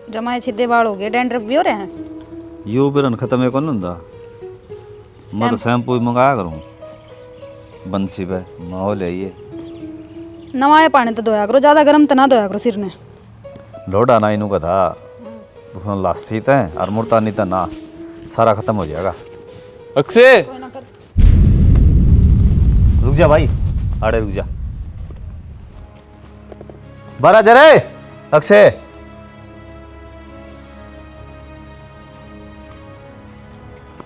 जमाए सीधे बाल हो गए, डैंड्रफ भी हो रहे हैं। यो बिरन खत्म है कौन हुंदा। मैं तो शैम्पू ही मंगाया करूँ बंसी पे माहौल है ये। नवाए पानी तो धोया करो, ज्यादा गर्म तो ना धोया करो सिर ने। लोडा ना इनू का था उसमें लासी थे और मुर्तानी था ना सारा खत्म हो जाएगा। अक्षय रुक जा भाई, आड़े रुक जा। बारा जरे अक्षय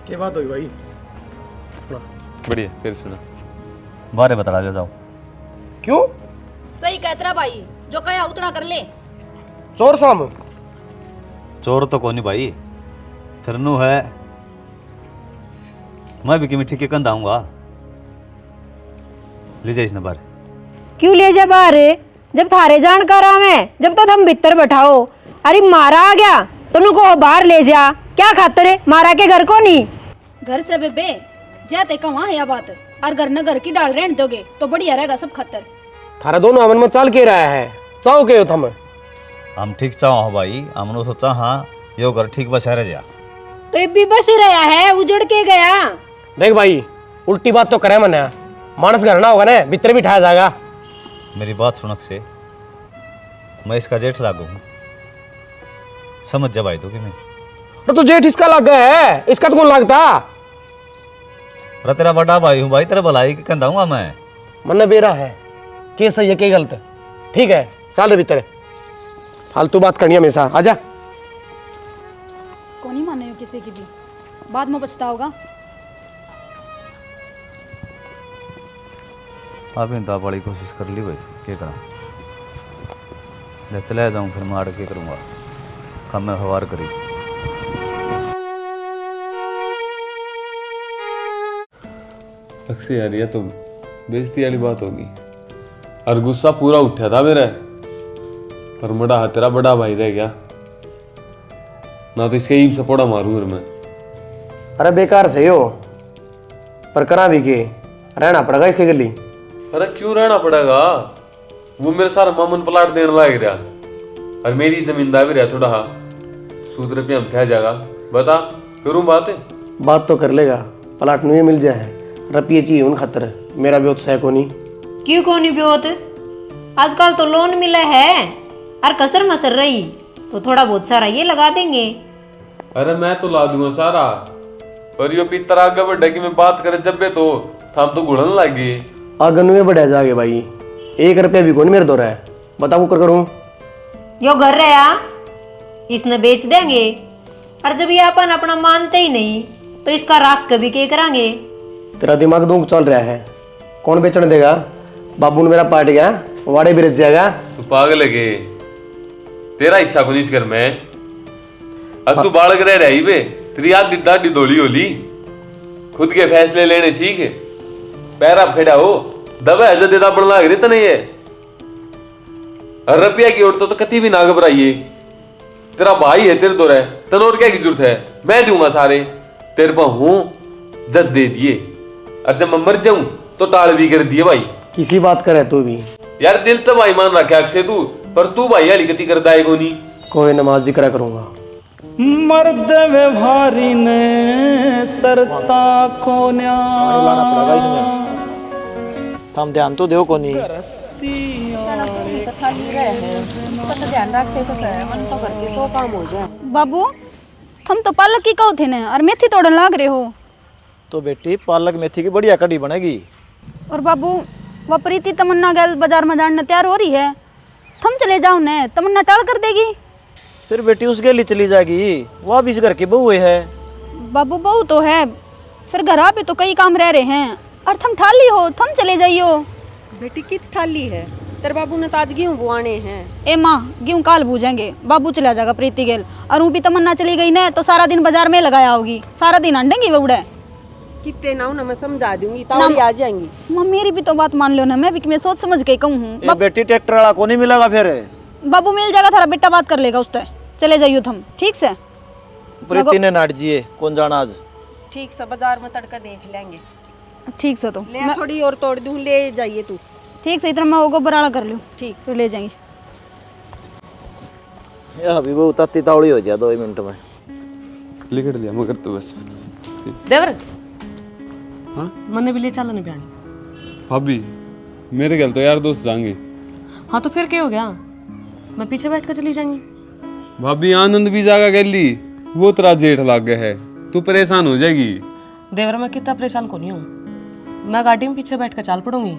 क्या बात हुई भाई? बढ़िया, फिर सुना। बारे बता के जाओ। क्यों? सही कहतरा भाई, जो कहा उतना कर ले। चोर साम चोर तो कोनी भाई, फिर नू है मैं भी किमी ठीक के कंधा आऊंगा। ले जाइस ना बारे। क्यों ले जा बाहर? जब थारे जानकार में जब तो हम भीतर बैठाओ। अरे मारा आ गया तो नुको बाहर ले जा, क्या खातर है? मारा के घर को नहीं घर से बेबे जाते कहाँ है यह बात, और घर न घर की डाल रहने दोगे तो बढ़िया रहेगा सब खतर। थारा दोनों अमन में चाल के रहा है, चाहो के हो थम? हम ठीक चाहो भाई, हमने सोचा हाँ यो घर ठीक बचा रह जा। तो ये भी बस ही रहा है, उजड़ के गया। देख भाई, उल्टी बात तो करे मना, मानस घर ना होगा ना भीतर बिठाया जाएगा। मेरी बात सुनक से, मैं इसका जेठ लागू हूँ, समझ जा भाई तू कि मैं। तो जेठ इसका लग गया है, इसका तो कौन लगता? अरे तेरा बड़ा भाई हूँ भाई, तेरा भलाई की कंधाऊंगा मैं। मन बेरा है के सही है के गलत? ठीक है चल रे भीतर, फालतू बात करनी है हमेशा। आजा। कौन ही माने हो किसी की भी, बाद में पछताओगा। अभी तो बड़ी कोशिश कर ली भाई, क्या करा। ले चले जाऊँ फिर मैं आड़ के करूँगा, कम में फवार करी। अक्षय यार, ये तो बेइज्जती वाली बात होगी। और गुस्सा पूरा उठा था मेरा, पर मड़ा हाथ तेरा बड़ा भाई रह गया ना, तो इसके ईब सपोड़ा मारूं और मैं। अरे बेकार सही हो, पर करा भी के रहना पड़ेगा इसके गली। अरे क्यों रहना पड़ेगा? वो मेरे सारा मामन प्लाट देने लग रहा, और मेरी जमींदार भी रहा थोड़ा सूत्र पे हम थे जाएगा। बता करूं बात तो कर लेगा, प्लाट नहीं मिल जाए रुपये चाहिए उन खतर, मेरा भी उत्साह को नहीं। क्यों को नहीं ब्योत? आजकल तो लोन मिला है, और कसर मसर रही तो थोड़ा बहुत सारा ये लगा देंगे। अरे मैं तो ला दूंगा सारा, पर यो पितर आगे बढ़ा कि मैं बात करे जब तो थम तो घुड़न लग गए। अगन में बढ़ा जागे भाई, 1 रुपया भी कौन मेरे दो रहा है, बताओ कर करूं? यो घर रहा इसने बेच देंगे, और जब ये अपन अपना मानते ही नहीं तो इसका राख कभी के करांगे। तेरा दिमाग दूंग चल रहा है, कौन बेचने देगा? बाबू ने मेरा पाट गया, वाड़े भी रच जाएगा। तू पागल है के? तेरा हिस्सा को नहीं इस घर में। अब तू बालक रह रही बे, तेरी आधी दाढ़ी धोली होली, खुद के फैसले लेने सीख, पैरा फेड़ा हो दबा है जदेदा बन लाग रही तो नहीं है। रुपया की औरतों तो कति भी ना घबराइए, तेरा भाई है तेरे तो रह, तनोर क्या की जरूरत है? मैं दूंगा सारे, तेरे पर हूं जद दे दिए, और जब मैं मर जाऊं तो टाल भी कर दिए भाई। किसी बात करे तू भी यार, दिल तो भाई मान रखा अक्षय तू, पर तू भाई हाली कति कर दाएगो नहीं। कोई नमाज करा करूंगा। मर्द व्यवहारी ने सरता को हम ध्यान तो देव को नहीं। बाबू तुम तो पालक की कहो थे ने और मेथी तोड़न लाग रहे हो। तो बेटी पालक मेथी की बढ़िया कड़ी बनेगी। और बाबू वह प्रीति तमन्ना गैल बाजार में जाने तैयार हो रही है, तुम चले जाओ ने, तमन्ना टाल कर देगी। फिर बेटी उसके लिए चली जाएगी, वह भी इस घर की बहू है। बाबू बहू तो है, फिर घर पे तो कई काम रह रहे हैं, और तुम ठाली हो, तुम चले जाइयो। बेटी कित ठाली है, तेरे बाबू ने ताज गेहूं बुआने हैं। ए माँ, गेहूं काल बूझेंगे, बाबू चला जाएगा प्रीति गेल, और वो भी तमन्ना चली गई ना तो सारा दिन बाजार में लगाया होगी, सारा दिन अंडेंगी वो उड़े। कितने ना ना मैं समझा दूंगी, तावड़ी आ जाएंगी। माँ मेरी भी तो बात मान लो ना, मैं भी मैं सोच समझ के कहूँ हूँ। बेटी ट्रैक्टर वाला को नहीं मिलेगा फिर? बाबू मिल जाएगा, थारा बेटा बात कर लेगा उससे। चले जाइयो तुम, ठीक से? प्रीति ने नाट जिए कौन जाना आज। ठीक से बाजार में तड़का देख लेंगे। ठीक से तो ले थोड़ी और तोड़ दूं, ले जाइए तू। ठीक से, इतना मैं वो बराड़ा कर लूँ, ठीक तो ले जाएंगे। यह भी बहुत तत्ती तावड़ी हो जाए 2 मिनट में। लिख लिया मगर तो बस देवर हाँ मन्ने भी ले चलो नहीं प्यानी। भाभी मेरे गल तो यार दोस्त जाएंगे। हाँ तो फिर क्या हो गया, मैं पीछे बैठ कर चली जाएंगी। भाभी आनंद भी जागा गली, वो तेरा जेठ लाग गया है, तू परेशान हो जाएगी। देवर मैं कितना परेशान को नहीं हूँ, मैं गाड़ी में पीछे बैठ कर चाल पड़ूंगी।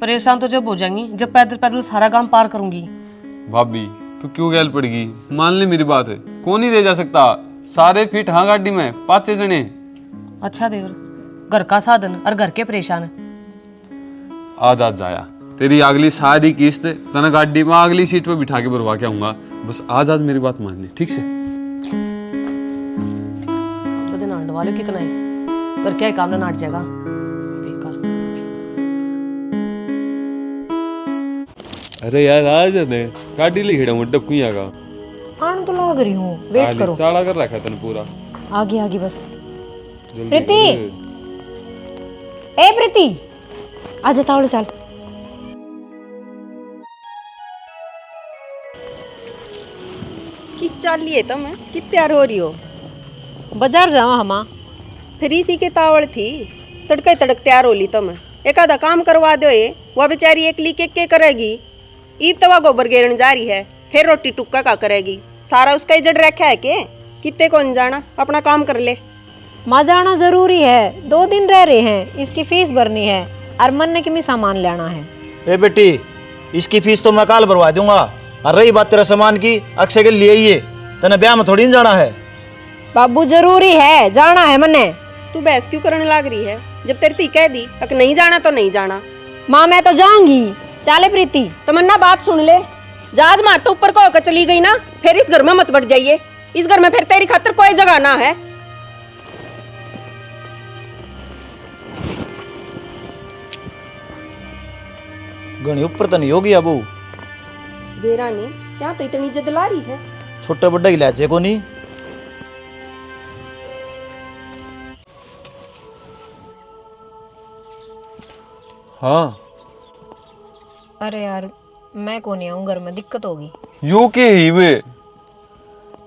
परेशान तो जब हो जाएंगी जब पैदल पैदल सारा गांव पार करूंगी। भाभी तू क्यों गैल पड़ेगी, मान ले मेरी बात है, कौन नहीं ले जा सकता, सारे फिट हाँ गाड़ी में 5-6 जने। अच्छा देवर, घर का साधन और घर के परेशान। आज जाया तेरी अगली सारी किस्त तना गाड़ी में अगली सीट पे बिठा के भरवा के आऊंगा, बस आज मेरी बात मान ले ठीक से। दिन आंड वाले कितना है, घर क्या काम ना नाट जाएगा बेकार। अरे यार आज ने गाड़ी ले खेड़ा मुड्डब कुई आगा आन तो लग रही हूँ, वेट करो। चाला कर रखा तन पूरा आगे आगे बस। जल्दी प्रीति, ए प्रीति आजा तावड़े चल। कि चाल लिए तुम कि तैयार हो रही हो? बाजार जावा हमा। फिर इसी के तावड़ थी, तड़के तड़क तैयार हो ली तुम। एक आधा काम करवा दो, ये वह बेचारी एकली के करेगी। ईद तवा गोबर गेरन जा रही है, फिर रोटी टुक्का का करेगी, सारा उसका ही जड़ रखा है के कितने कौन जाना, अपना काम कर ले। माँ जाना जरूरी है, 2 दिन रह रहे हैं, इसकी फीस भरनी है और मन्ने के में सामान लेना है। ए बेटी, इसकी फीस तो मैं कल भरवा दूंगा, और रही बात तेरा सामान की, अक्षय के लिए ही है, तेने ब्याह में थोड़ी न जाना है। बाबू जरूरी है, जाना है मन्ने। तू बहस क्यों करने लग रही है, जब तेरी ती कह दी अक नहीं जाना तो नहीं जाना। माँ मैं तो जाऊंगी, चाले प्रीति। तमन्ना बात सुन ले, जहाज मार तो ऊपर को होकर चली गई ना, फिर इस घर में मत बढ़ जाइए, इस घर में फिर तेरी खातिर कोई जगह ना है। घनी ऊपर तो नहीं होगी अबू, बेरानी क्या तो इतनी जिद ला रही है। छोटे बड्डे की लाचे को नहीं। हाँ अरे यार मैं को नहीं आऊँ, घर में दिक्कत होगी। यो के ही वे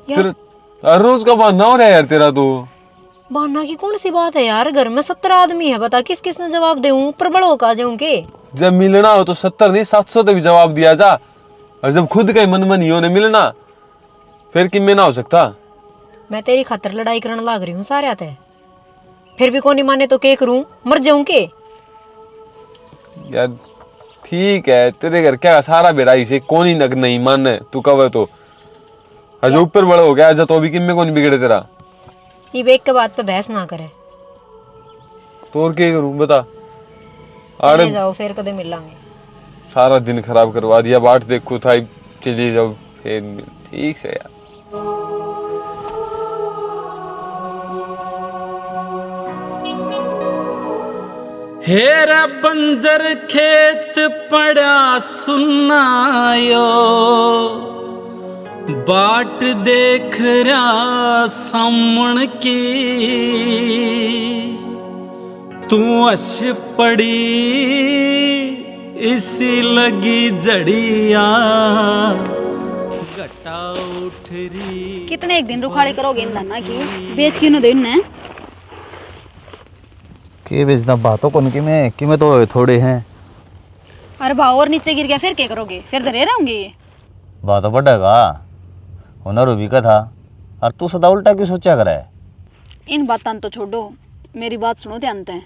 तेरा हर रोज का बहाना हो रहा है यार तेरा तो। बहाना की कौन सी बात है यार, घर में 17 आदमी है, बता किस किसने जवाब दूं, प्रबल होकर जाऊं के। जब मिलना हो तो 70 नहीं 700 तो भी जवाब दिया जा, और जब खुद का मन मन ही होने मिलना फिर किम में ना हो सकता। मैं तेरी खातर लड़ाई करने लाग रही हूँ सारे आते, फिर भी कोनी माने तो के करूं, मर जाऊं के। यार ठीक है, तेरे घर क्या सारा बेड़ा से कौन ही नग नहीं माने, तू कवर तो जो ऊपर बड़ा हो गया तो अभी किम में कौन बिगड़े तेरा। ये बेग के बात पे बहस ना करे, तो और क्या करूं बता। चले जाओ फिर कदे मिलांगे। सारा दिन खराब करवा दिया, बाट देखो था चली जाओ फिर ठीक से यार। हेरा बंजर खेत पड़ा सुनायो, बाट देख रहा सामण की, तू अश पड़ी इसी लगी जड़िया, घटा उठ रही। कितने एक दिन रुखाड़ी करोगे इन धन्ना की, बेच क्यों न दो इन्हें। के बेचना बातों को कि मैं तो थोड़े हैं। अरे भाव और नीचे गिर गया फिर क्या करोगे, फिर धरे रहूंगे ये। बातों बढ़ेगा, हुनर भी का था, और तू सदा उल्टा क्यों सोचा करे। इन बातों तो छोड़ो, मेरी बात सुनो ध्यान से।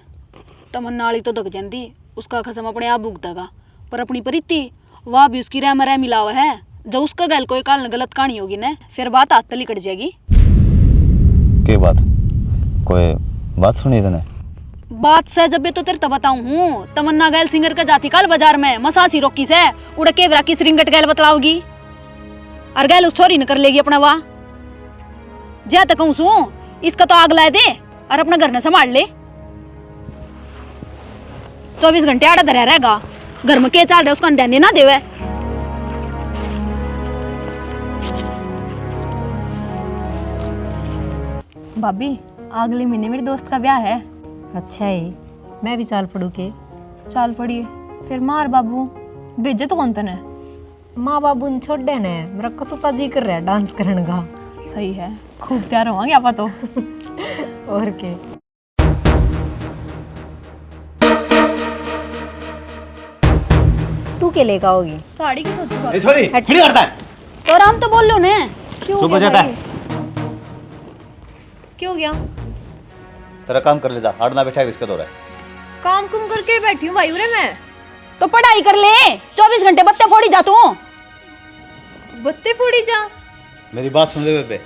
तमन्ना वाली तो दग जाती, उसका खसम अपने आप भुगतेगा, पर अपनी प्रीति वह भी उसकी रह मरह मिला हुआ है। जो उसका गैल कोई काल गलत कहानी होगी ना, फिर बात हाथ तली कट जाएगी। के बात, कोई बात सुनी तूने? बात से जब तो तेरे तो बताऊं हूँ, तमन्ना गैल सिंगर का जाती काल बाजार में मसासी रोकी से उड़ के ब्राकी रिंगट गैल बतलाओगी, और गैल उस छोरी न कर लेगी अपना वाह। जा तक कहूँ सू इसका तो आग लाए दे और अपना घर न संभाल ले। 24 घंटे आड़ा धरा रहेगा, घर में क्या चल रहा है उसका ध्यान ना देवे। भाभी अगले महीने मेरे दोस्त का ब्याह है। अच्छा है, मैं भी चाल पड़ू के। चाल पड़िए फिर मार बाबू भेजे तो कौन तने। माँ बाबू ने छोड़ दे ने मेरा कसुता जी कर रहा है डांस करने का। सही है, खूब तैयार होंगे आप तो। और के तू के लेकर आओगी? साड़ी की सोचूंगा। ए छोरी खड़ी करता है। और हम तो बोल लो ने चुप हो जाता है। क्यों गया? तेरा काम कर ले जा, हाड़ना बैठा है इसका दौरा है। काम कुम करके बैठी हूँ भाई उरे मैं। तो पढ़ाई कर ले, 24 घंटे बत्ते फोड़ी जा तू। बत्ते फोड़ी जा। मेरी बात सुन ले बेबे,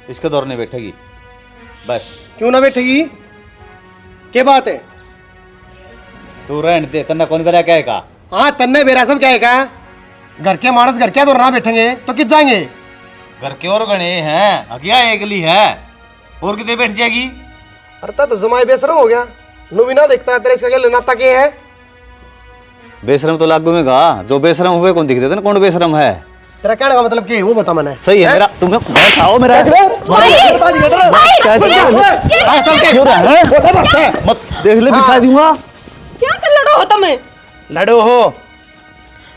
इसके दौर नहीं बैठेगी बस। क्यों ना बैठेगी? क्या बात है? तू रहने दे, तन्ना कौन बेरा क्या है का? हाँ तन्ने बेरा सब क्या है का? घर के मानस घर क्या तो ना बैठेंगे तो कित जाएंगे? घर के और गणे हैं, अगिया एकली है और कितने बैठ जाएगी? अरे तो जमाए बेशरम हो गया। नु भी ना देखता है तेरे इसका क्या लेना तक ये है? बेशरम तो लागू में गा, जो बेशरम हुए कौन दिख देते ना कौन बेशरम है? तेरा कहने का मतलब क्या है वो बता मैंने। सही है मेरा, तुम्हें बैठाओ मेरा बता दिया तेरा। मत देख ले, बिठा दूंगा। क्या कर लड़ो हो तुम्हें? लड़ो हो।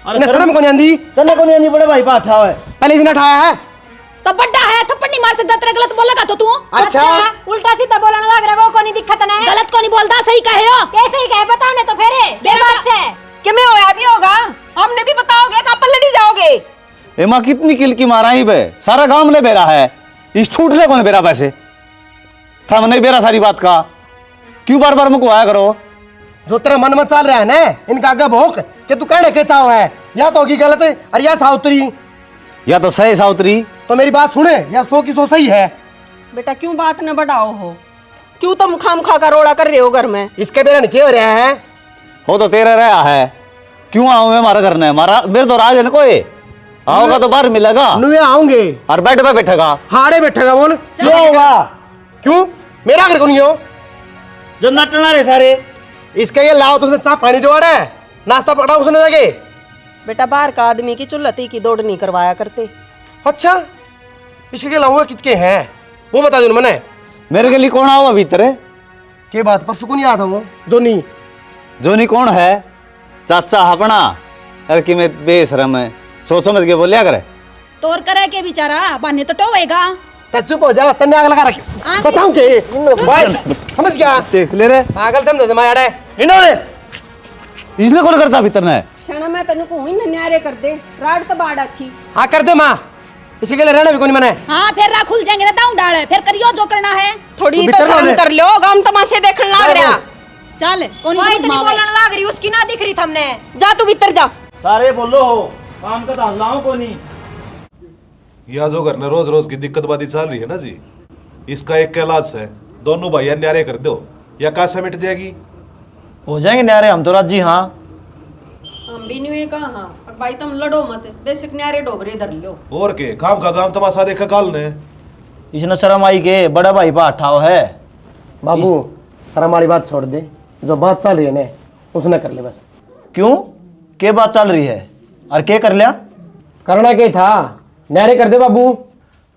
अरे शर्म को नहीं आंदी? तन्ने को नहीं आनी बड़े भाई पे उठा है। पहले दिन उठाया है तो बड्डा है, थप्पड़ नहीं मार सकता। तेरा गलत बोलेगा तो तू अच्छा उल्टा सीधा बोलने लग रहा है, वो को नहीं दिक्कत ना है। गलत को नहीं बोलता, सही कहे हो। कैसे ही कहे बताओ ना तो फिर मेरा बात से कि मैं होया भी होगा, हमने भी बताओगे कहाँ पर लड़ी जाओगे? ए माँ कितनी किल की मारा ही बे, सारा गांव ने बेरा है, इस छूट ले कौन बेरा पैसे था नहीं बेरा सारी बात का। क्यों बार बार मुझको आया करो? जो तेरा मन में चल रहा है ना इनका आगे भोंक कि तू कहने के चाहो है, या तो होगी गलत और या साउतरी। या तो सही साउतरी तो मेरी बात सुने, या सो की सो सही है। बेटा क्यों बात न बढ़ाओ हो? क्यों तुम खाम खा का रोड़ा कर रहे हो घर में? इसके बेरा ने क्या हो रहा है? हो तो तेरा रहा है, क्यों आऊं मैं? मारा करना है मारा, मेरे तो राज है ना कोई, आओगा तो बाहर मिलेगा। नुए आऊंगे और बैठ पे बैठेगा, हाड़े बैठेगा। बोल क्या होगा? क्यों मेरा घर को नहीं हो? जो नटना रे सारे इसके ये लाओ तो उसने चाप पानी दिवाड़ा है, नाश्ता पकड़ा उसने जाके। बेटा बाहर का आदमी की चुल्लती की दौड़ नहीं करवाया करते। अच्छा इसके लाऊंगा कितके हैं वो बता दो मैंने। मेरे के लिए कौन आओ भीतर? के बात पर सुकून याद हो जो नहीं जोनी कौन है? चाचा अपना। अरे कि मैं बेशरम है, सोच समझ के बोलिया करे। तोर करे के बेचारा बाने तो टोवेगा। तो चुप हो जा, तन्ने आग लगा रखी बताऊं के समझ गया? देख ले रे, पागल समझ जमा यार इन्होंने इसने कौन करता भीतर ने? क्षण में तेन को ही न्यारे कर दे, राड तो बाड़ अच्छी। हाँ कर दे माँ, इसके लिए रहना भी कौन मैंने। हाँ फिर रा खुल जाएंगे ना दाऊं डाल, फिर करियो जो करना है। थोड़ी तो शर्म कर लो, गांव तमाशे देखने लग रहा। चल कौन वही इतनी बोलने लग रही, उसकी ना दिख रही हमने। जा तू भीतर जा। सारे बोलो हो काम का दास लाओ को नहीं। यह जो घर में रोज रोज की दिक्कत बाती चल रही है ना जी, इसका एक इलाज है, दोनों भैया न्यारे कर दो या कासा मिट जाएगी। हो जाएंगे न्यारे हम तो राजी। हाँ हम भी नहीं कहा भाई, तुम लड़ो मत, बेशक न्यारे डोबरे धर लो। और के काम का काम तमाशा देखा काल ने। इसने शर्म आई के बड़ा भाई पा उठाओ है। बाबू शर्म वाली बात छोड़ दे, जो बात चल रही है ना उसने कर ले बस। क्यों के बात चल रही है और के कर लिया? करना क्या था, न्यारे कर दे बाबू।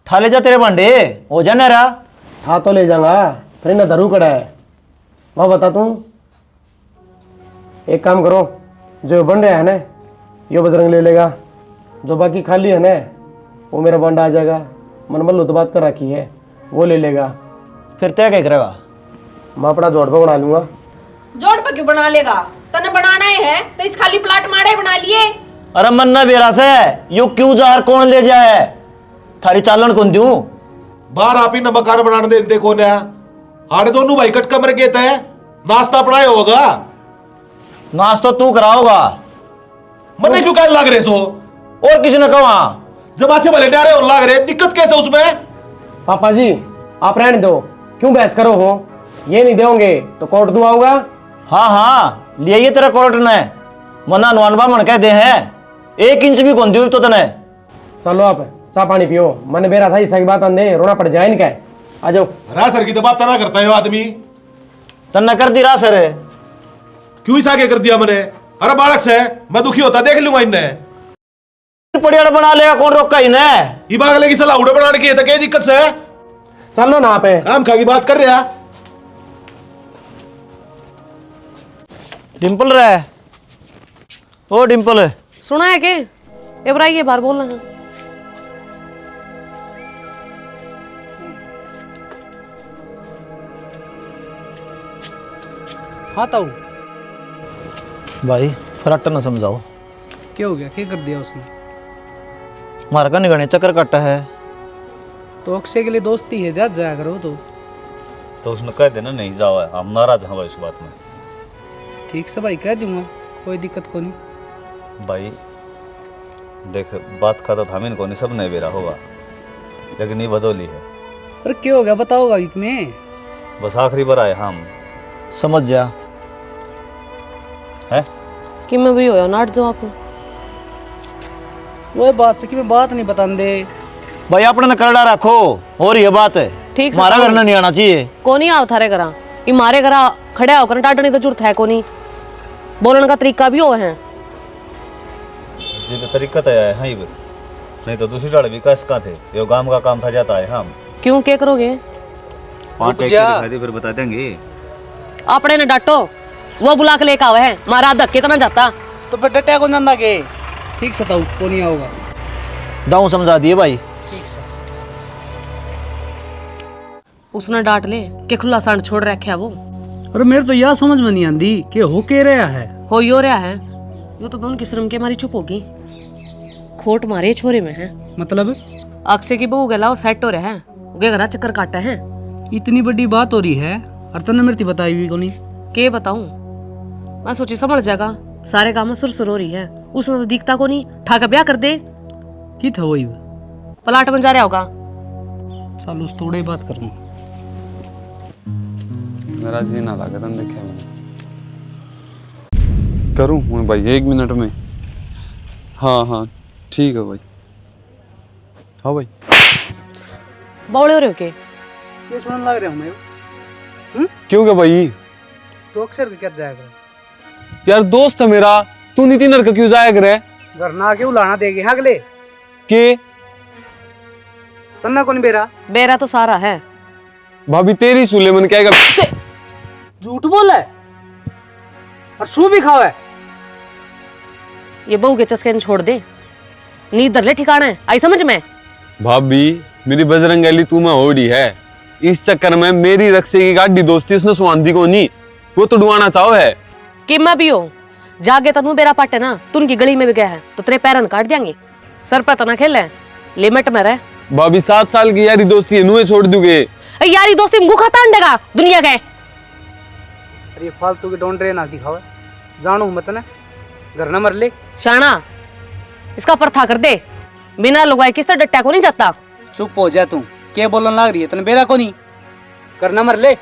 ठा ले जा तेरे भांडे, हो जा नारा। ठा तो ले जाऊंगा, फिर ना धरू कड़ा है। वह बता तू एक काम करो, जो बन रहा है ना यो बजरंग ले लेगा, जो बाकी खाली है ना वो मेरा बंडा आ जाएगा। मनमल तो बात कर रखी है वो ले लेगा। फिर तय क्या करेगा? मैं अपना जोड़ पे बना लूंगा। जोड़ पे क्यों बना लेगा? तने बनाना ही है तो इस खाली प्लाट माड़े बना लिए। अरे मन्ना बेरा से यो क्यों जार कौन ले जाए? थारी चालन कौन दूं? बाहर आप ही न मकान बनाने दे देखो ना, हाड़े दोनों भाई कट कमर के तय नाश्ता पड़ाए होगा। नाश तो तू कराओगा, मन्ने क्यों कहने लग रहे सो? और किसी ने कहा जब अच्छे भले न्यारे और लग रहे, दिक्कत कैसे उसमें? पापा जी आप रहने दो, क्यों बहस करो हो? ये नहीं दोगे तो कोर्ट दूं आऊंगा। हाँ हाँ लिए ये तेरा कोर्ट ने मना नवानबा मन कह दे हैं, 1 इंच भी कौन दी तो तने। चलो आप चाय पानी पियो, मन बेरा था इसकी बात अंधे रोना पड़ जाए इनका। आ जाओ। रासर की तो बात तना करता है आदमी। तन्ने कर दी रासर है, क्यों इस आगे कर दिया मैंने? अरे बालक से मैं दुखी होता देख लूंगा इन्हें। पड़ियाड़ बना लेगा कौन रोका इन्हें? ये बागले की सलाह उड़े बनाने की है तो क्या दिक्कत से? चलो ना आप काम खा की बात कर रहा। डिम्पल रहा है, ओ डिम्पल सुना है के एवरा ये बार बोलना है। हाँ ताऊ भाई फराटा ना समझाओ। क्या हो गया, क्या कर दिया उसने? मारा का निगणे चक्कर काटा है। तो अक्षय के लिए दोस्ती है, जा जाया करो। तो उसने कह देना नहीं जाओ, हम नाराज हैं भाई इस बात में। ठीक से भाई कह दूंगा, कोई दिक्कत को नहीं। भाई देख बात का तो था को नहीं, सब नहीं बेरा होगा, लेकिन ये बदौली है। अरे क्या हो गया बताओगा वीक में? बस आखिरी बार आए हम, समझ जा है कि मैं भी होया नाट दो आप। वो बात से कि मैं बात नहीं बतान दे। भाई अपने करड़ा रखो, और ये बात है ठीक से हमारा घर नहीं आना चाहिए। कोनी आओ थारे घरा, ये मारे घरा खड़े होकर टाटने तो जरूरत है कोनी। बोलने का तरीका भी हो है जी तरीका तो है हाँ, नहीं तो दूसरी डाल भी कस का थे, ये गांव का काम था जाता है हम। क्यों क्या करोगे? 5 दिखाई दे फिर बता देंगे। अपने ने डांटो, वो बुला के लेके आवे है, मारा धक्के तो ना जाता। तो फिर डटिया को जाना के ठीक से ताऊ को नहीं आओगा। दाऊ समझा दिए भाई। ठीक से उसने डांट ले के खुला सांड छोड़ रखा है वो। अरे मेरे तो यह समझ में नहीं आंदी कि हो के रहा है। हो यो रहा है, वो तो दोनों की शर्म के मारी चुप होगी। खोट मारे छोरे में है। मतलब अक्षय की बहू गला सेट हो रहा है, उगे घरा चक्कर काटा है। इतनी बड़ी बात हो रही है और तने मेरी बताई भी को नहीं। के बताऊं, मैं सोची समझ जाएगा, सारे काम में सुरसुर हो रही है। उसने तो दिखता को नहीं, ठाका ब्याह कर दे। की था वही पलाट बन जा रहा होगा। चल उस थोड़े बात करूँ। मेरा जी ना लगा था देखे मैंने करूँ मैं भाई 1 मिनट में। हाँ हाँ ठीक है भाई। हाँ भाई बौड़े हो रहे हो के? क्या सुनने लग रहा हूँ मैं? क्यों क्या भाई? तो अक्सर क्या जाएगा यार, दोस्त है मेरा, तू नीति नर का क्यों जाया करे? घर ना के उलाना देगे हाँ अगले के तन्ना कौन बेरा? बेरा तो सारा है। भाभी तेरी सुले मन क्या झूठ बोला है और सू भी खावा है। ये बहू के चस्के ने छोड़ दे, नींद दर ले ठिकाना है, आई समझ में? भाभी मेरी बजरंगली तू में होड़ी है, इस चक्कर में मेरी रक्षे की गाड़ी दोस्ती उसने सुहांदी को नहीं, वो तो डुआना चाहो है कि मैं भी हो जागे तनु बेरा पाटे ना, तू उनकी गली में भी गया है तो तेरे पैरन काट देंगे। सर पर तना खेल है, लिमिट में रह। भाभी 7 साल की यारी दोस्ती है, नुए छोड़ दूंगे। यारी दोस्ती में गुखा तांडेगा दुनिया के। अरे फालतू के डोंडरे ना दिखावा, जानो मत ना, घर ना मर ले। शाना इसका परथा कर दे, बिना लुगाई किस तरह डट्टा को नहीं जाता। चुप हो जा तू, क्या बोलने लग रही है तने बेरा को नहीं, घर ना मर ले।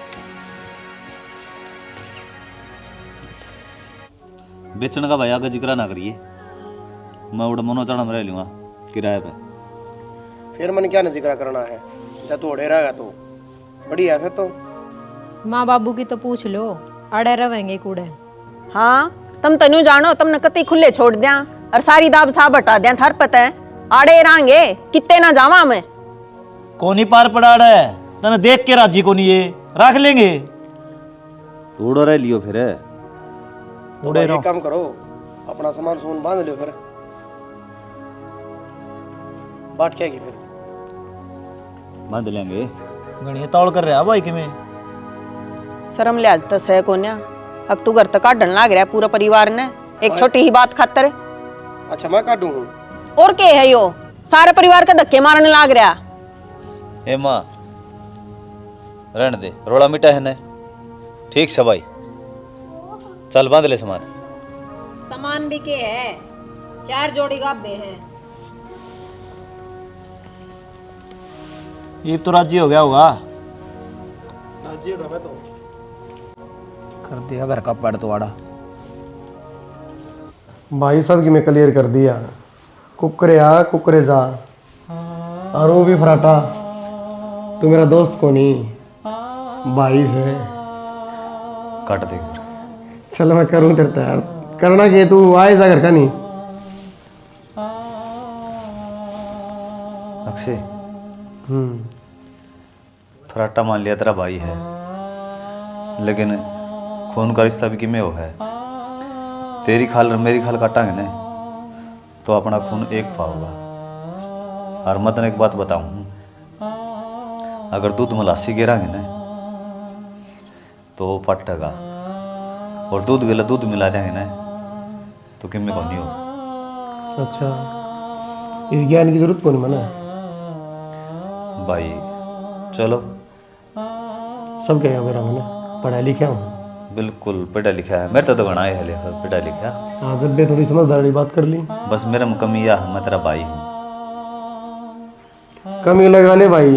बेचने का भाई आगे जिक्र ना करिए, मैं उड़ मनो चढ़ा में रह लूँगा किराए पे। फिर मन क्या न जिक्र करना है, जब तू अड़े रहेगा तो बढ़िया। फिर तो माँ बाबू की तो पूछ लो, अड़े रहेंगे कूड़े। हाँ तुम तनु जानो, तुमने कति खुले छोड़ दिया और सारी दाब साब हटा दिया। थार पता है आड़े रांगे कितने ना जावा मैं। कौन ही पार पड़ा रहा है, तने देख के राजी को नहीं, ये रख लेंगे। तोड़ो रह लियो फिर तो भाई एक काम करो, अपना सामान सुन बांध लो, फिर बाट क्या की फिर बांध लेंगे। गणिया तौल कर रहा भाई कि मैं शर्म लिहाज तो सह कोन्या, अब तू घर तक काटन लाग रहा है पूरा परिवार ने एक छोटी ही बात खातर। अच्छा मैं काटूं हूँ और के है यो, सारे परिवार का धक्के मारने लाग रहा। ए माँ रहने दे, रोड़ा मिटा है ने। ठीक से भाई, चल बांध ले सामान। सामान भी के है, 4 जोड़ी गाबे हैं। ये तो राजी हो गया होगा। राजी होगा मैं तो कर दिया घर का पेड़ तो आड़ा। भाई सब की मैं क्लियर कर दिया, कुकरे आ कुकरे जा, और वो भी फराटा तू मेरा दोस्त को नहीं, भाई से काट दे। चल मैं करूँ तेरे तैयार करना के, तू आए जा घर का नहीं। अक्षय फराटा मान लिया तेरा भाई है, लेकिन खून का रिश्ता भी किमें हो है। तेरी खाल और मेरी खाल काटांगे ने, तो अपना खून एक पाओगा। और मैं तने एक बात बताऊं, अगर दूध में लस्सी गिरांगे ना तो वो फटेगा, और दूध गला दूध मिला देंगे ना तो किम में कौन नहीं हो। अच्छा, इस ज्ञान की जरूरत कौन मना भाई चलो। सब क्या मेरा मैंने पढ़ा लिखा हूँ। बिल्कुल पढ़ा लिखा है, मेरे तो गणा है लेकर पढ़ा लिखा। हाँ, जब भी थोड़ी समझदारी बात कर ली। बस मेरा में कमी यह, मैं तेरा भाई हूँ। कमी लगा ले भाई,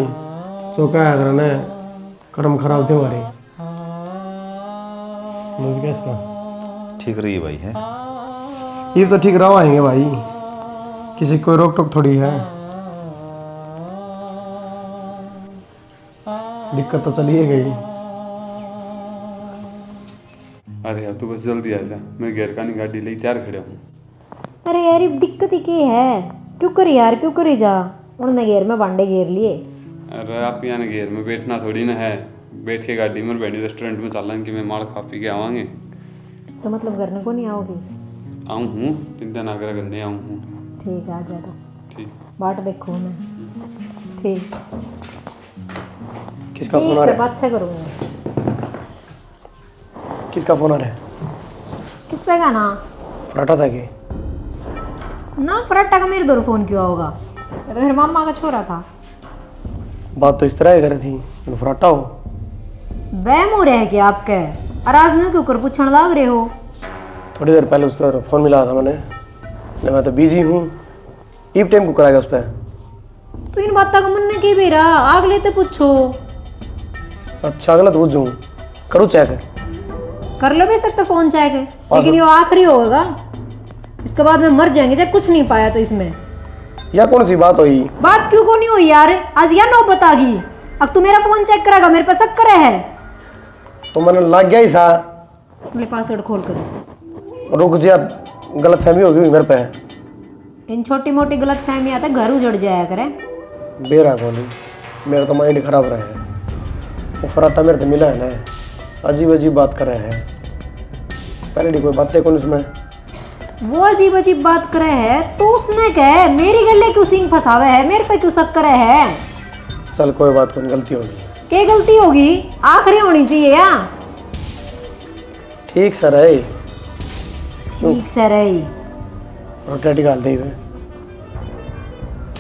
चौका है अगर ने कर्म खराब थे हमारे। मुझे क्या इसका ठीक रही भाई है। ये तो ठीक रहा आएंगे भाई, किसी कोई रोक टोक थोड़ी है। दिक्कत तो चली गई। अरे यार तू बस जल्दी आ जा, मैं गैर कानी गाड़ी ले तैयार खड़े हूँ। अरे यार ये दिक्कत ही की है, क्यों करी यार, क्यों करी जा। उन्होंने घेर में बांडे घेर लिए। अरे आप यहाँ घेर में बैठना थोड़ी ना है, बैठ के गाड़ी में बैठी रेस्टोरेंट में चलना कि मैं माल खा पी के आवांगे। तो मतलब घर में को नहीं आओगी? आऊँ हूँ, चिंता ना करा, गंदे आऊँ हूँ। ठीक है, आ जा। तो ठीक, बाट देखो मैं। ठीक, किसका फोन आ रहा है? बात से करूँगा। किसका फोन आ रहा है? किससे का ना फराटा था कि ना, फराटा का मेरे दौर फोन क्यों होगा, ये तो मेरे मामा का छोरा था। बात तो इस तरह ही कर रही थी, फराटा हो। वहम हो रहा है कि आपके, और आज में क्यों कर पूछने लग रहे हो? थोड़ी देर पहले उसका फोन मिला था मैंने, मैं तो बिजी हूँ। ईव टाइम को कराएगा उस पर? तो इन बातों का मन ने की भी रहा, आग लेते पूछो। अच्छा, गलत पूछूँ, करूँ चेक? कर लो भी सकते फोन चेक, लेकिन ये आखिरी होगा, इसके बाद में मर जाएंगे जब कुछ नहीं पाया तो। इसमें या कौन सी बात हुई? बात क्यों को नहीं हुई यार, आज या नौबत आ गई। अब तू मेरा फोन चेक करेगा, मेरे पे शक करे है तो मैंने लग गया ही सा। अपने पासवर्ड खोल कर रुक जा, गलत फहमी होगी मेरे पे। इन छोटी मोटी गलत फहमी आते घर उजड़ जाया करे। बेरा कोनी, मेरा तो माइंड खराब रहा है। वो फराटा मेरे तो मिला है ना, अजीब अजीब बात कर रहे हैं। पहले नहीं कोई बातें कौन इसमें। वो अजीब अजीब बात करे है तो उसने कहे मेरी गले क्यों सिंग फंसावे है, मेरे पे क्यों शक करे है। चल कोई बात कौन, गलती होगी। क्या गलती होगी, आखिरी होनी चाहिए या ठीक सर है। ठीक से रही रोटी गाल दे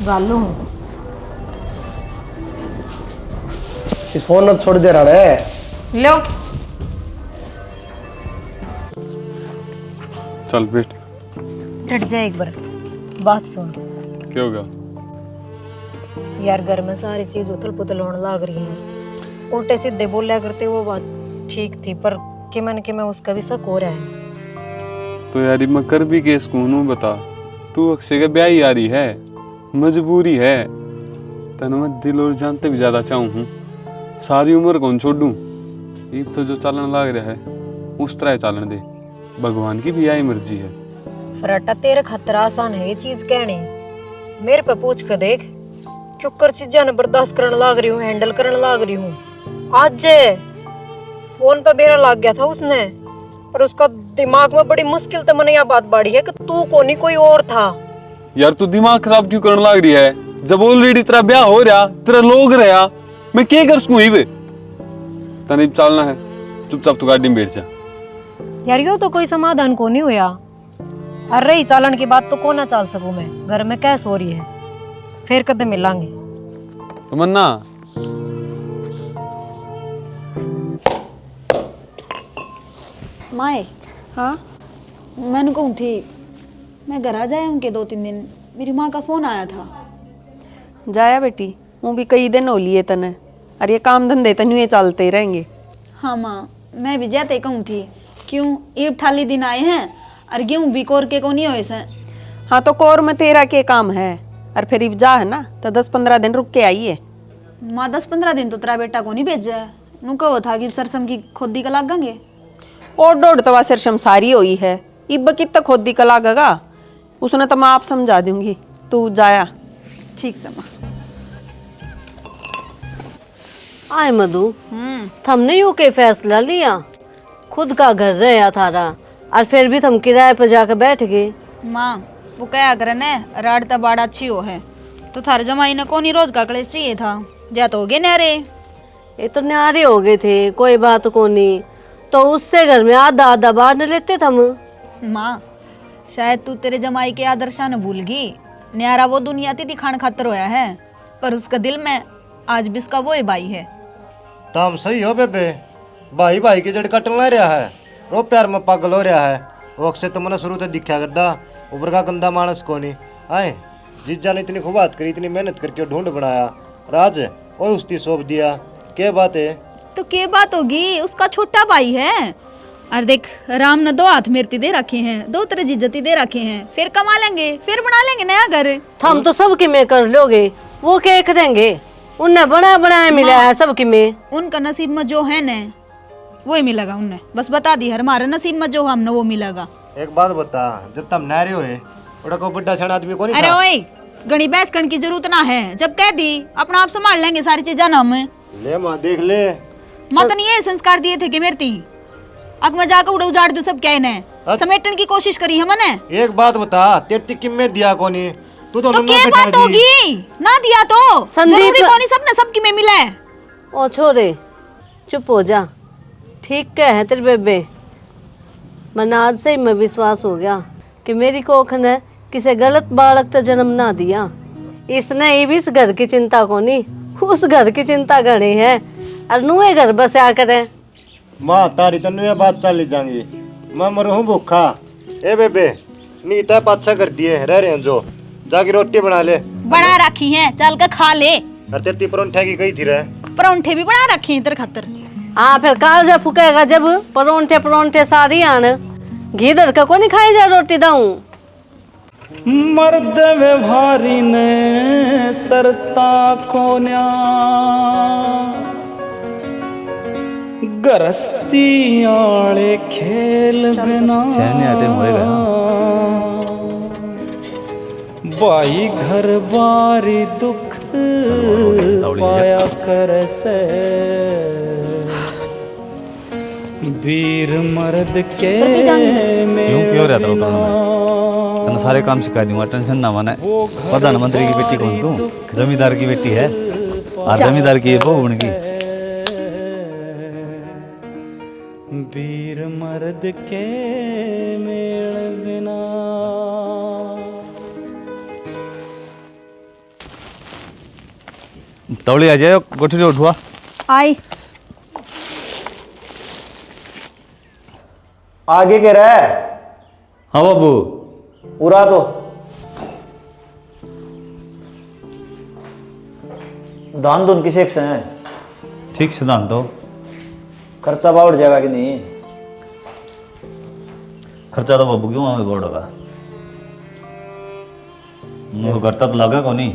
गालू। इस फोन न छोड़ दे रहा है। लो चल बैठ। हट जा एक बार, बात सुन। क्या होगा? यार घर में सारी चीज उथल पुथल होने लग रही है। उल्टे सीधे बोला करते, वो बात ठीक थी, पर कि मन के में उसका भी शक हो रहा है। तो यारी मैं कर भी केस कहूँ, बता तू अक्षय का ब्याह ही आ रही है, मजबूरी है। तन मैं दिल और जानते भी ज्यादा चाहूँ हूँ, सारी उम्र कौन छोड़ूं। ये तो जो चलन लग रहा है उस तरह चलन दे, भगवान की भी यही मर्जी है। फराटा तेरे खातर आसान है ये चीज कहनी, मेरे पे पूछ कर देख, क्यों कर चीजा ने बर्दाश्त करने लग रही हूँ, हैंडल करने लग रही हूँ। आज फोन पे बेरा लग गया था उसने, और उसका दिमाग में बड़ी मुश्किल तो मैंने यह बात बाड़ी है कि तू को नहीं कोई और था। यार तू दिमाग खराब क्यों करने लग रही है, जब ऑलरेडी तेरा ब्याह हो रहा, तेरा लोग रहा, मैं क्या कर सकूं? ही तने चलना है, चुपचाप तू गाड़ी में बैठ जा। यार यो तो कोई समाधान को नहीं हुआ। अरे रही चालन की बात तो को ना चाल सकूं मैं, घर में कैस हो रही है, फिर कदे मिलांगे। तो मन्ना माए। हाँ मैंने कहूँ थी मैं घर आ जाए उनके 2-3 दिन, मेरी माँ का फोन आया था। जाया बेटी, वो भी कई दिन हो लिए तने, और ये काम धंधे तनु ये चलते ही रहेंगे। हाँ माँ, मैं भी जाते कहूँ थी, क्यों ईब ठाली दिन आए हैं और गेहूँ भी कोर के को नहीं होए से। हाँ तो कोर में तेरा के काम है, और फिर इब जा है ना तो 10-15 दिन रुक के आइए। माँ 10-15 दिन तो तेरा बेटा को नहीं भेजा है, नु कहो था कि सरसम की खोदी का लागेंगे। और डोड़ तो सरसम सारी हुई है, इब कितना खोदी का लागेगा, उसने तो मैं आप समझा दूंगी, तू जाया। ठीक से माँ। आए मधु, हमने यूं के फैसला लिया, खुद का घर रहा थारा, और फिर भी तुम किराए पर जाकर बैठ गए। माँ वो क्या करे ने राड़ता बाड़ा अच्छी हो है तो थारे जमाई ने कौन ही रोज का कलेश चाहिए था जा तो हो गए न्यारे। ये तो न्यारे हो गए थे, कोई बात को नहीं, तो उससे घर में आधा आधा बांट न लेते थे हम। माँ शायद तू तेरे जमाई के आदर्शा न भूल गई। न्यारा वो दुनिया थी दिखान खातर होया है, पर उसका दिल में आज भी उसका वो ही भाई है। तम सही हो बेबे, भाई भाई की जड़ कटन ला रहा है, रो प्यार में पागल हो रहा है। वो अक्सर तो मैंने शुरू से दिखा करदा ऊपर का गंदा मानस को नहीं आए। जीजा ने इतनी खूब बात करी, इतनी मेहनत करके ढूंढ बनाया, राज और उसकी सौंप दिया। क्या बात है? तो क्या बात होगी, उसका छोटा भाई है। और देख राम ने 2 हाथ मेरती दे रखे हैं, 2 तरह जिज्जती दे रखे हैं, फिर कमा लेंगे, फिर बना लेंगे नया घर। हम तो सबके में कर लोगे, वो क्या करेंगे? उन्हें बना बनाया मिला है सबके में। उनका नसीब में जो है न वो ही मिलेगा उन्हें, बस बता दी हमारे नसीब में जो हमने वो मिलेगा। एक बात बता, जब तुम नारे हो बड़ा को बड़ा छाना आदमी को नहीं अरे था। ओए गणी बहस करने की जरूरत ना है, जब कह दी अपना आप संभाल लेंगे सारी चीजें ना हमें। ले माँ देख ले, मत नहीं ये संस्कार दिए थे कि मेरे ती अब मैं जाकर उड़ उजाड़ दूं सब क्या इन्हें समेटने की कोशिश करी हमने। एक बात बता, तेरी कीमत दिया कोनी तू तो क्या बात होगी, ना दिया तो जरूरी कोनी सबने सबकी में मिला है। ओ छोरे चुप हो जा, ठीक क्या है तेरे बेबे। मन आज से ही मैं विश्वास हो गया कि मेरी कोख ने किसी गलत बालक तो जन्म ना दिया। इसने ही भी इस घर की चिंता को नहीं, उस घर की चिंता करी है और नुए घर बसा करे। माँ तारी तनु ये बात चल जाएंगी, मैं मरू हूँ भूखा। ए बेबे नीता पाछा कर दिए रह रहे हैं जो, जाके रोटी बना ले। बना रखी है, चल के खा ले। और तेरी परौंठे की गई थी रे, परौंठे भी बना रखे हैं तेरे खातर। हाँ फिर काल जब फुकेगा जब परौंठे परौंठे सारी आन घी दर का को नहीं खाई जा रोटी दाऊं। मर्द व्यवहारी ने सरता कोन्या गरस्ती आले खेल बिना बाई घर बारी दुख पाया कर से वीर मर्द के क्यों रहता हूँ सारे काम सिखा दूंगा, टेंशन ना माने। प्रधानमंत्री की बेटी कौन तू, जमींदार की बेटी है और जमींदार की बहू बन गई। वीर मर्द के मेल बिना तौली आ जाए, गोठी उठवा आई। आगे कह रहा है। हाँ बाबू उड़ा तो दान दून किसे से है? ठीक से दान दो। खर्चा बढ़ जाएगा कि नहीं? खर्चा तो बाबू क्यों हमें बढ़ेगा, वो करता तो लगा को नहीं,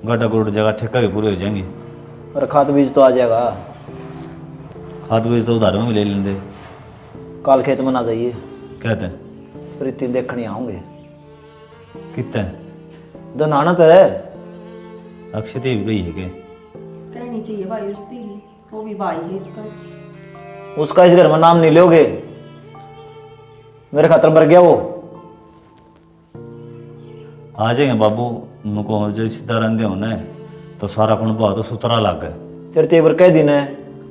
गड्ढा गुड़ जगह ठेका भी पूरे हो जाएंगे। और खाद बीज तो आ जाएगा। खाद बीज तो उधार में भी ले लेंगे। काल खेत में ना जाइए, कहते हैं प्रीति देखने आऊंगे। कितने दनानत है अक्षय भी गई है के कहनी चाहिए भाई उसकी भी, वो भी भाई है इसका। उसका इस घर में नाम नहीं लोगे, मेरे खातर मर गया वो। आ जाएंगे बाबू, उनको रिश्तेदार अंधे होने तो सारा कुण बहुत तो सुतरा लग गए। तेरे ते पर कह दिन है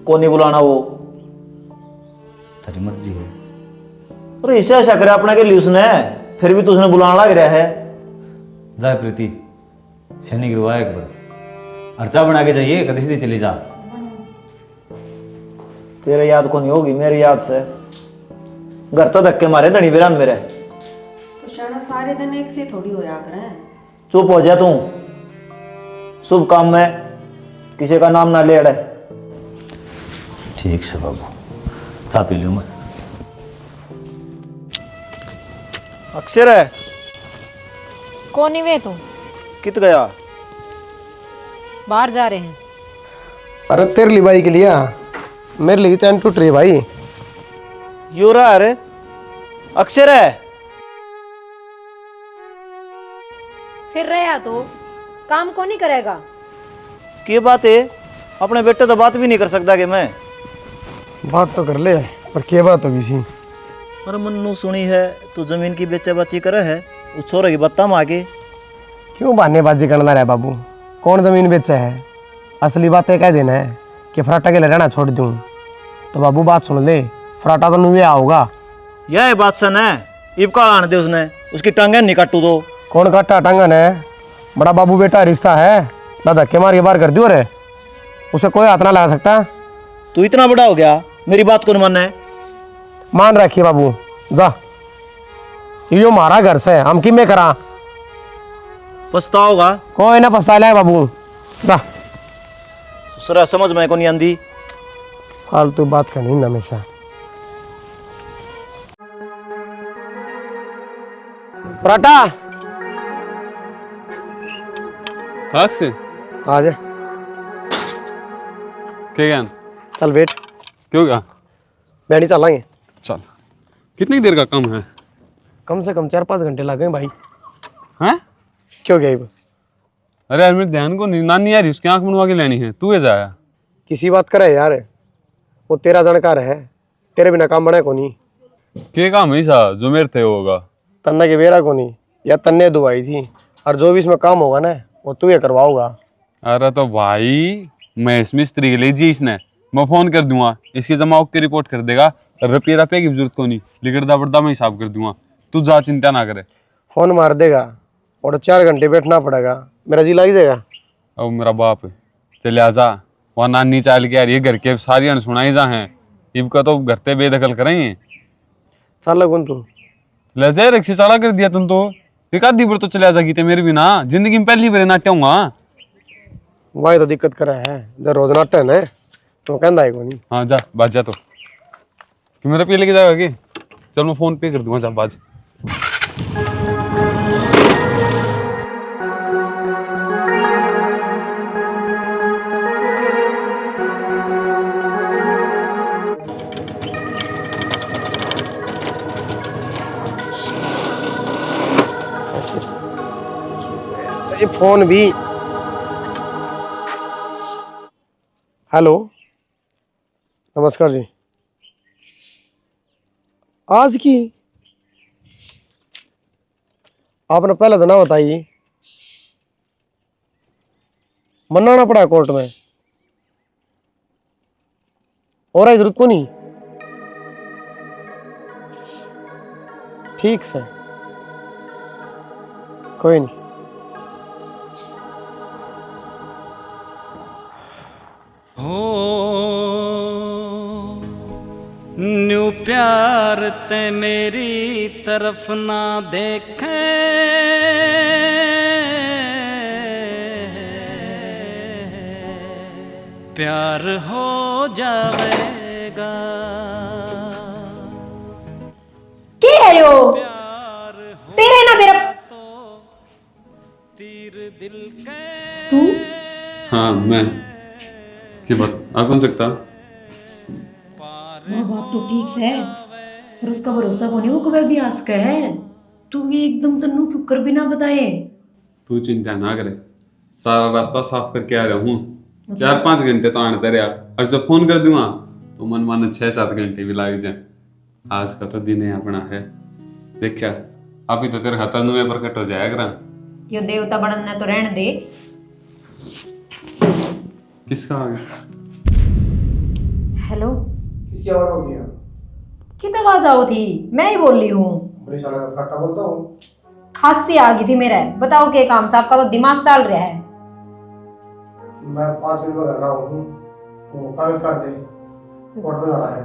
को नहीं बुलाना वो, तेरी मर्जी है। अरे ऐसा ऐसा करे अपने के लिए उसने, फिर भी तो उसने बुलाना लग रहा है। जाए प्रीति शनि गिरवा एक बार अर्चा बना के जाइए, कभी सीधी चली जा। तेरे याद को नहीं होगी, मेरी याद से घर तो धक्के मारे धनी बिरान मेरे। तो शाना सारे दिन एक से थोड़ी होया करें। चुप हो जा तू, शुभ काम में किसी का नाम ना ले अड़े। ठीक से बाबू, चाय पी लूँ मैं। अक्षर है कौन ही वे तू? कित गया? बाहर जा रहे हैं। अरे तेरे लिए भाई के लिए, मेरे लिए चैन टूट रही है भाई। यो रहा अरे अक्षर है। फिर रहा तो काम को नहीं करेगा। क्या बात है, अपने बेटे तो बात भी नहीं कर सकता कि मैं? बात तो कर ले, पर क्या बात होगी सी? अरे मन्नू सुनी है तू जमीन की बेचे बच्ची करे है उस छोरे की बत्ता में आके। क्यों बहानेबाजी करना रहा बाबू? कौन जमीन बेचा है? असली बात है कह देना है कि फराटा के लिए रहना छोड़ दूं। तो बाबू बात सुन ले, फराटा तो नुया होगा। यह बात सन है इब का आने दे उसने, उसकी टांगें नहीं काटू दो। कौन काटा टांगन है? बड़ा बाबू बेटा रिश्ता है ना, धक्के मार के बाहर कर दियो रे। उसे कोई हाथ ना लगा सकता। तू इतना बड़ा हो गया मेरी बात कौन मानना है? मान रखिए बाबू जा, यो हमारा घर से हम कि में करा। पछताओगा? कोई ना पछता ले बाबू जा। ससुरा समझ में को नहीं आंदी, फालतू बात करनी ना हमेशा। पराठा से आ जा। क्या ज्ञान? चल बैठ। क्यों क्या? बैठी चलेंगे। चल। कितनी देर का काम है? कम से कम 4-5 घंटे लगे भाई। हैं? क्यों गई? अरे यार मेरे ध्यान को नहीं, नानी आ रही उसकी आंख बनवा के लेनी है, तू जाया। किसी बात करे यार, वो तेरा जानकार है, तेरे बिना काम बने को नहीं। के काम है सा जो मेरे थे होगा? तन्ने के बेरा को नहीं या तन्ने दुआई थी, और जो भी इसमें काम होगा ना वो तू ये करवाओगा। अरे तो भाई महेश मिस्त्री के लिए जी इसने, मैं फोन कर दूंगा, इसकी जमा की रिपोर्ट कर देगा, रुपये की जरूरत को नहीं, लिखदा पड़ता मैं हिसाब कर दूंगा, तू जा चिंता ना करे। फोन मार देगा और 4 घंटे बैठना पड़ेगा, मेरा जी लग जाएगा। अब मेरा बाप चले आजा, वहाँ नानी चाल के यार ये घर के सारी सुनाई जा हैं, इबका तो घर ते बेदखल करेंगे। चल कौन तू ले जाए रिक्शा चला कर दिया तुम तो, एक आधी बार तो चले आजा गीते मेरे बिना, जिंदगी में पहली बार नाट्यूंगा। वही तो दिक्कत करा है, जब रोज नाट्य है तो कहना है को नहीं। हाँ जा बाज जा, तो मेरा पे लेके जाएगा कि? चल मैं फोन पे कर दूंगा, जा बाज। ये फोन भी। हेलो नमस्कार जी। आज की आपने पहले तो ना बताइए, मनाना पड़ा कोर्ट में, और आई जरूरत को नहीं। ठीक से कोई नहीं। न्यू प्यार ते मेरी तरफ ना देखे, प्यार हो जाएगा। के है यो? तेरे ना मेरा तू? हाँ मैं की बात आ कौन सकता? वो बात तो ठीक है, पर उसका भरोसा को नहीं, वो कभी भी आ सका है। तू ये एकदम तन्नू क्यों कर भी ना बताए? तू चिंता ना करे, सारा रास्ता साफ करके आ रहा हूँ, 4-5 घंटे तो आने तेरे, और जब फोन कर दूंगा तो मन माने 6-7 घंटे भी लग जाए। आज का तो दिन है अपना है, देखा अभी तो तेरे खाता नुए प्रकट हो जाएगा। यो देवता बनना तो रहने दे। किसका आ गया? हेलो, किसकी आवाज होती है? कित आवाज आओ थी? मैं ही बोल रही हूँ। बड़ी साला का फटाफट बोलता हूँ। खांसी आ गई थी मेरा, बताओ क्या काम साहब का तो दिमाग चल रहा है। मैं 5 मिनट में घर ना हूँ, वो कागज काट दे, कोर्ट में जाना है।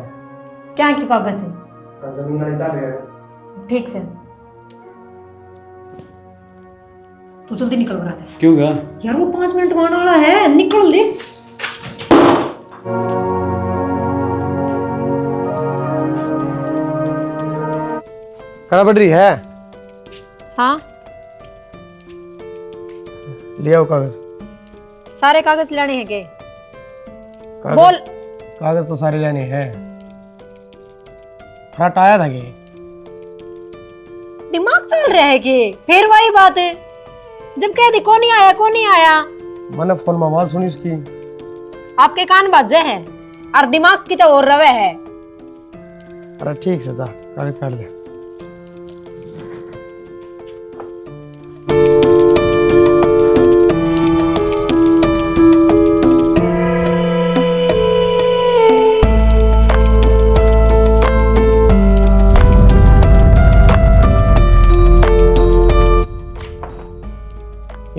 क्या की कागज? जमीन वाली चल रही है। ठीक से तू जल्दी निकल रहा था। क्यों गया यार? वो 5 मिनट आने वाला है, निकल दे। कहाँ बढ़ रही है? हाँ लिया वो कागज। सारे कागज लेने हैं के? कागज, बोल। कागज तो सारे लेने हैं। फटाफट आया था कि दिमाग चल रहा है कि? फिर वही बात है, जब कह दी कौन नहीं आया कौन नहीं आया। मैंने फोन में आवाज सुनी उसकी। आपके कान बाजे हैं और दिमाग की तो और रवे है। अरे ठीक से जा, कागज काट दे।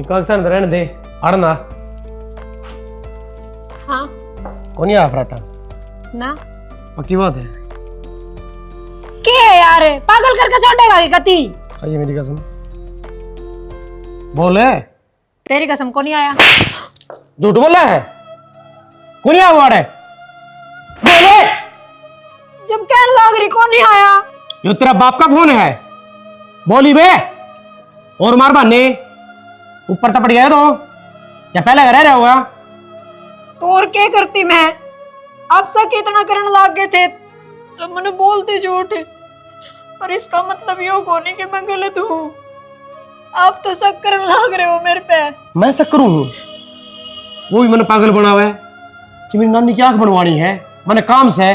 कागजान रहने दे अड़ना। हाँ कौन है फराटा? ना पक्की बात है? के है यार, पागल करके छोड़ेगा कि कती? आइए मेरी कसम बोले। तेरी कसम को नहीं आया। झूठ बोला है? कौन है वो अड़े? बोले। जब कहने लग रही कौन नहीं आया? यो तेरा बाप का फोन है, बोली बे। और मार बाने ऊपर तपड़ गया तो या पहले घर रहा होगा? तो और क्या करती मैं? अब से कितना करने लग गए थे तो मैंने बोलती झूठ, पर इसका मतलब ये को नहीं कि मैं गलत हूँ। आप तो शक करने लग रहे हो मेरे पे। मैं शक करूँ? वो भी मैंने पागल बना हुआ है कि मेरी नानी की आंख बनवानी है। मैंने काम से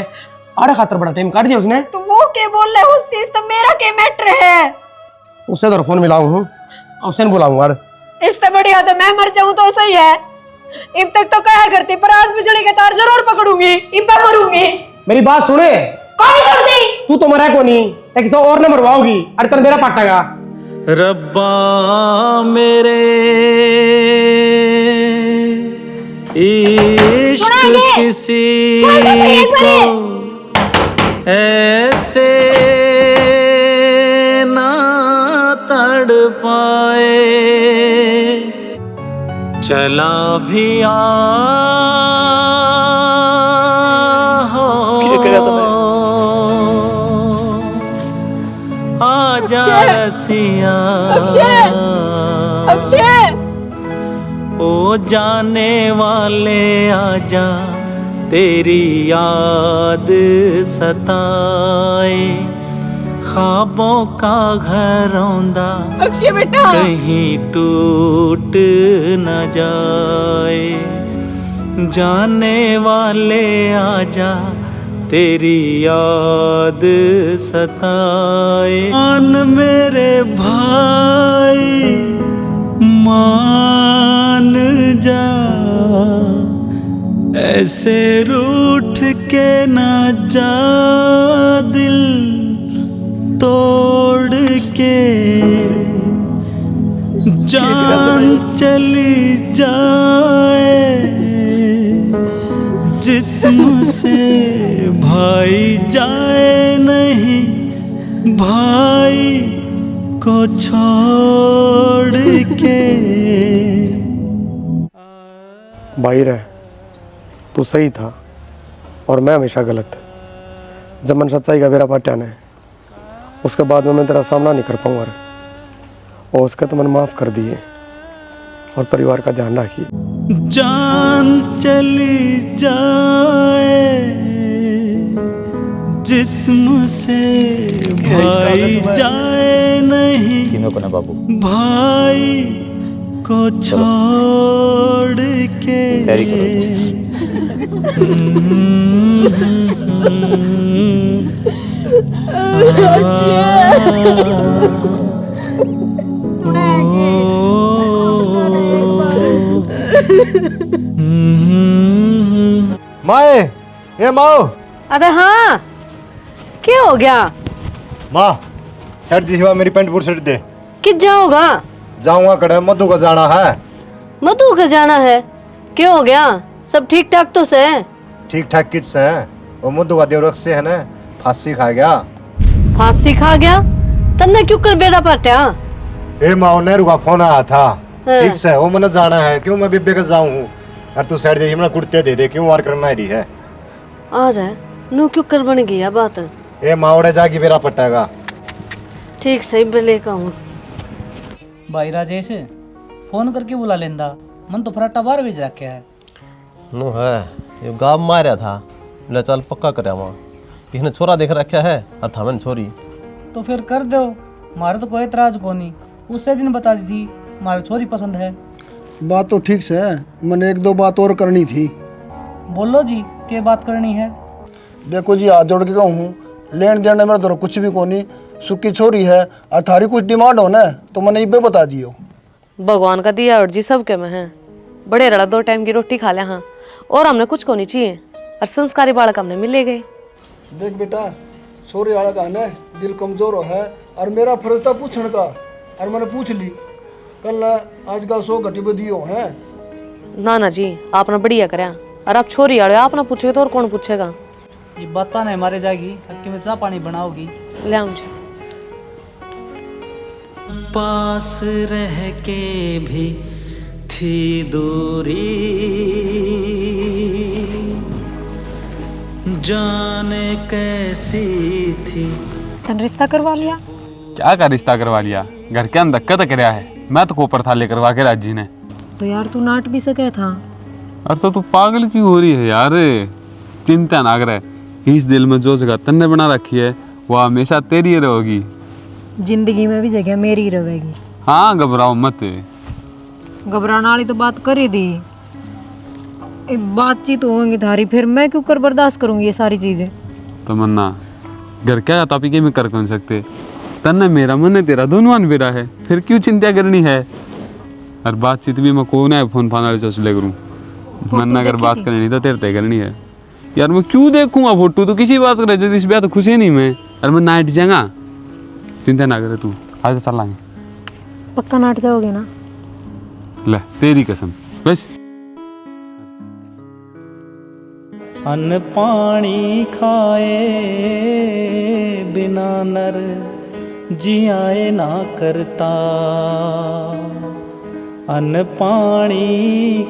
आड़े खातर बड़ा टाइम काट दिया उसने। तो वो क्या बोल रहे उस चीज तो मेरा क्या मैटर है? उससे तो फोन मिलाऊं हूँ, उससे बुलाऊंगा। इससे बढ़िया तो मैं मर जाऊं तो सही है। अब तक तो कहा करती, पर आज बिजली के तार जरूर पकड़ूंगी, इब मरूंगी। मेरी बात सुने। कौन छोड़ दी? तू तो मरा को नहीं, किसी और ने मरवाओगी। अरे तेरा मेरा पाटेगा। रब्बा मेरे इश्क किसी को ऐसे ना तड़पाए, चला भी आजा रसिया ओ जाने वाले आजा, तेरी याद सताए, ख्वाबों का घर औंदा अक्षय बेटा कहीं टूट न जाए, जाने वाले आजा, तेरी याद सताए। मान मेरे भाई मान जा, ऐसे रूठ के ना जा, दिल तोड़ के जान चली जाए, जिस्म से भाई जाए नहीं, भाई को छोड़ के। भाई रे, तू सही था और मैं हमेशा गलत। जब मन सच्चाई का बेरा पाट्या ने, उसके बाद में मैं तेरा सामना नहीं कर पाऊंगा और उसका तो मन माफ कर दिए और परिवार का ध्यान रखिए। जान चली जाए, जिस्म से भाई जाए नहीं, भाई को छोड़ के। माए, ये माओ। अरे हाँ, क्या हो गया? माँ, शर्ट दी हुआ मेरी पैंट पूरी शर्ट दे। किस जाओगा? जाऊंगा कड़े, मधु को जाना है। मधु का जाना है? क्या हो गया? सब ठीक ठाक तो से? ठीक ठाक किस से है? वो मधु का देवरख से है ना, फांसी खा गया। फांसी खा गया? तन्ने क्यों कर बेड़ा पाट्या? ए माओ, नेहरू का फोन आया था। ठीक से वो मैंने जाना है, क्यों मैं बिब्बे के जाऊं हूँ। और तू साइड दे, कुर्ते दे दे, क्यों वार करना है है। आ जाए नू क्यों कर बन गया बात? ए माओड़े जागी बेरा पटेगा। ठीक सही बेले का हूँ। भाई राजेश फोन करके बुला लेंदा, मन तो फराटा बाहर भेज रखा है। नो है ये गाँव मारा था, ले चल पक्का कर इसने छोरा देख रखा है और था मैंने छोरी। तो फिर कर दो, मारे तो कोई एतराज को नहीं। उससे दिन बता दी थी मारे छोरी पसंद है। बात तो ठीक से है, मैंने एक दो बात और करनी थी। बोलो जी, क्या बात करनी है? देखो जी, हाथ जोड़ के कहूँ, लेन देन में मेरा तो कुछ भी कोनी, सुखी छोरी है और थारी कुछ डिमांड हो ना तो मैंने ये बता दियो। भगवान का दिया और जी सबके में है, बड़े रड़ा 2 टाइम की रोटी खा ले हाँ, और हमने कुछ को नहीं चाहिए और संस्कारी बालक हमने मिले गए। देख बेटा, छोरी वाला का ना दिल कमजोर है और मेरा फर्ज था पूछने का और मैंने पूछ ली। कल आज का 100 घटी बदियो है ना ना जी, आपने बढ़िया कराया। और आप छोरी आड़े आप ना पूछोगे तो और कौन पूछेगा। ये बता नहीं मारे जाएगी, हक्के में चाह पानी बनाओगी। ले आऊं जी। पास रह के भी थी दूरी, जाने कैसी थी। तन रिश्ता करवा लिया? क्या का रिश्ता करवा लिया, घर के अंदर धक्का तो कराया है, मैं तो कोपर थाले करवा के राजी ने। तो यार तू नाट भी सके था। अरे तो तू पागल क्यों हो रही है यार, चिंता ना करे, इस दिल में जो जगह तन्ने बना रखी है वो हमेशा तेरी रहोगी। जिंदगी में भी जगह मेरी रहेगी। हाँ घबराओ मत। घबराने वाली तो बात कर ही दी, बातचीत होगी थारी, फिर मैं क्यों कर बर्दाश्त करूंगी ये सारी चीजें। तमन्ना घर क्या तापी के में कर कौन सकते, तन्ने मेरा मन है तेरा दोनों मेरा है, फिर क्यों चिंता करनी है। और बातचीत भी मैं कौन है फोन फान वाले चौसले करूँ, मन अगर बात करनी तो तेरे तय करनी है यार। मैं क्यों देखूंगा फोटो, तो किसी बात करे जब इस ब्याह तो खुश ही नहीं मैं, और मैं नाइट जाऊंगा, चिंता ना करे तू, आज चल लाएंगे। पक्का नाट जाओगे ना? ले तेरी कसम बस। अन्न पानी खाए बिना नर जियाए ना करता, अन्न पानी